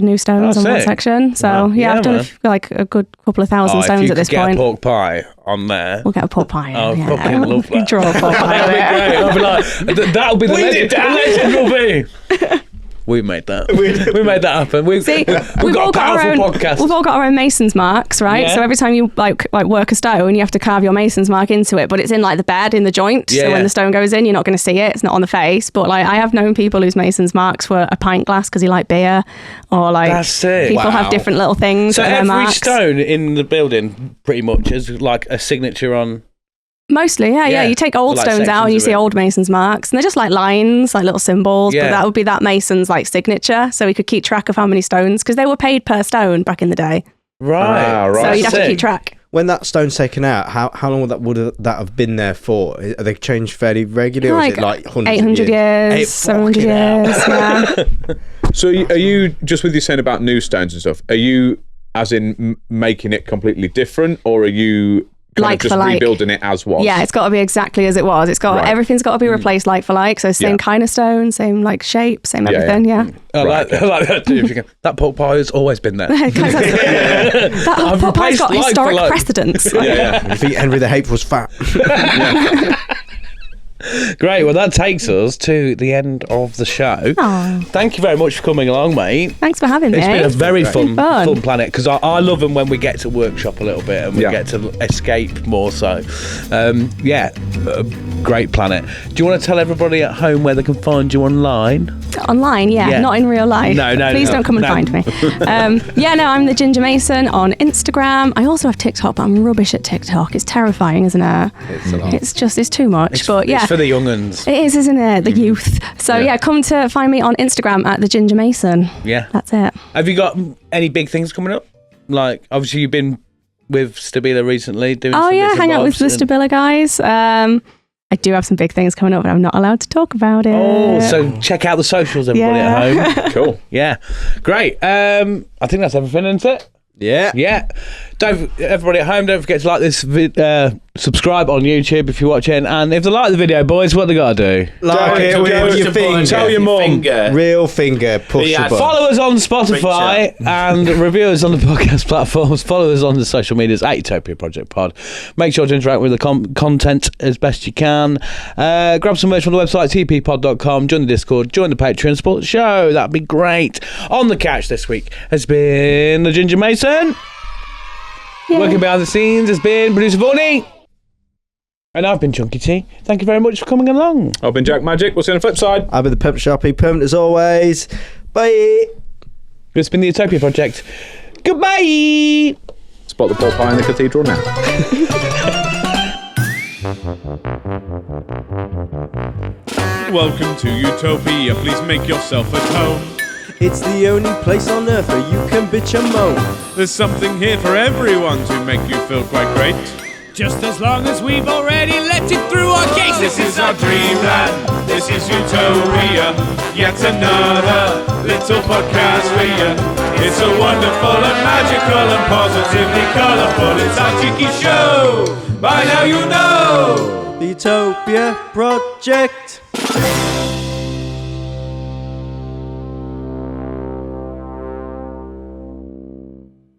new stones on one sick. section. So Wow. yeah, I've done man. like a good couple of thousand stones at this If you could point. get a pork pie on there. We'll get a pork pie. Oh, yeah. fucking love We that. draw a pork pie. That'll be great. I'll be like, that'll be the legend. The legend will be. We made that. We made that happen. We've got a powerful podcast. We've all got our own mason's marks, right? Yeah. So every time you like work a stone, you have to carve your mason's mark into it, but it's in like the bed, in the joint. Yeah, so yeah. when the stone goes in, you're not going to see it. It's not on the face. But like I have known people whose mason's marks were a pint glass because he liked beer, or like That's sick. people have Wow. different little things. So that are their every marks. stone in the building pretty much is like a signature on. Mostly, yeah. Yeah. You take old Like stones out and you sections see of it. old mason's marks, and they're just like lines, like little symbols. Yeah. But that would be that mason's like signature, so we could keep track of how many stones, because they were paid per stone back in the day. Right. Right. So you'd have to Sick. keep track. When that stone's taken out, how long would that have been there for? Are they changed fairly regularly, or is it like hundreds 800 of years? years, 700 years. Yeah. So are you, just with you saying about new stones and stuff, are you as in making it completely different, or are you kind Like of just for like. rebuilding it as was? Yeah, it's got to be exactly as it was. It's got Right. everything's got to be replaced like for like. So same Yeah. kind of stone, same like shape, same Yeah, everything. Yeah. I like that too. If you can. That pork pie has always been there. That pot pie's got replaced like for historic like. precedence. Yeah. If Henry the Eighth was fat. Great. Well, that takes us to the end of the show. Aw. Thank you very much for coming along, mate. Thanks for having me. It's been a very fun fun. planet, because I love them when we get to workshop a little bit and we Yeah. get to escape more so. Great planet. Do you want to tell everybody at home where they can find you online? Online, yeah, not in real life. No, Please don't come and no. find me. I'm the Ginger Mason on Instagram. I also have TikTok, but I'm rubbish at TikTok. It's terrifying, isn't it? It's too much. But yeah, It's for the young uns. it is, isn't it? The youth. So yeah, come to find me on Instagram at the Ginger Mason. Yeah. That's it. Have you got any big things coming up? Like, obviously you've been with Stabila recently doing Oh some yeah, bits and hang out with bobs the and- Stabila guys. I do have some big things coming up, but I'm not allowed to talk about it. Oh, so check out the socials, everybody at home. Cool. Yeah. Great. I think that's everything, isn't it? Yeah. Yeah. Everybody at home, don't forget to like this subscribe on YouTube if you're watching, and if they like the video, boys, what they got to do? Like it with your finger. Tell your mum. Real finger. Push the button. Follow us on Spotify and review us on the podcast platforms. Follow us on the social medias at Utopia Project Pod. Make sure to interact with the content as best you can. Grab some merch from the website tppod.com. Join the Discord. Join the Patreon. Support the show. That'd be great. On the couch this week has been the Ginger Mason. Yay. Working behind the scenes has been producer Vorney. And I've been Chunky T. Thank you very much for coming along. I've been Jack Magic. We'll see you on the flip side. I've been the Pimp Sharpy, permanent as always. Bye. It's been the Utopia Project. Goodbye. Spot the pork pie in the cathedral now. Welcome to Utopia. Please make yourself at home. It's the only place on earth where you can bitch and moan. There's something here for everyone to make you feel quite great. Just as long as we've already let it through our gates. This is our dreamland. This is Utopia. Yet another little podcast for you. It's so wonderful and magical and positively colourful. It's our cheeky show. By now you know. The Utopia Project.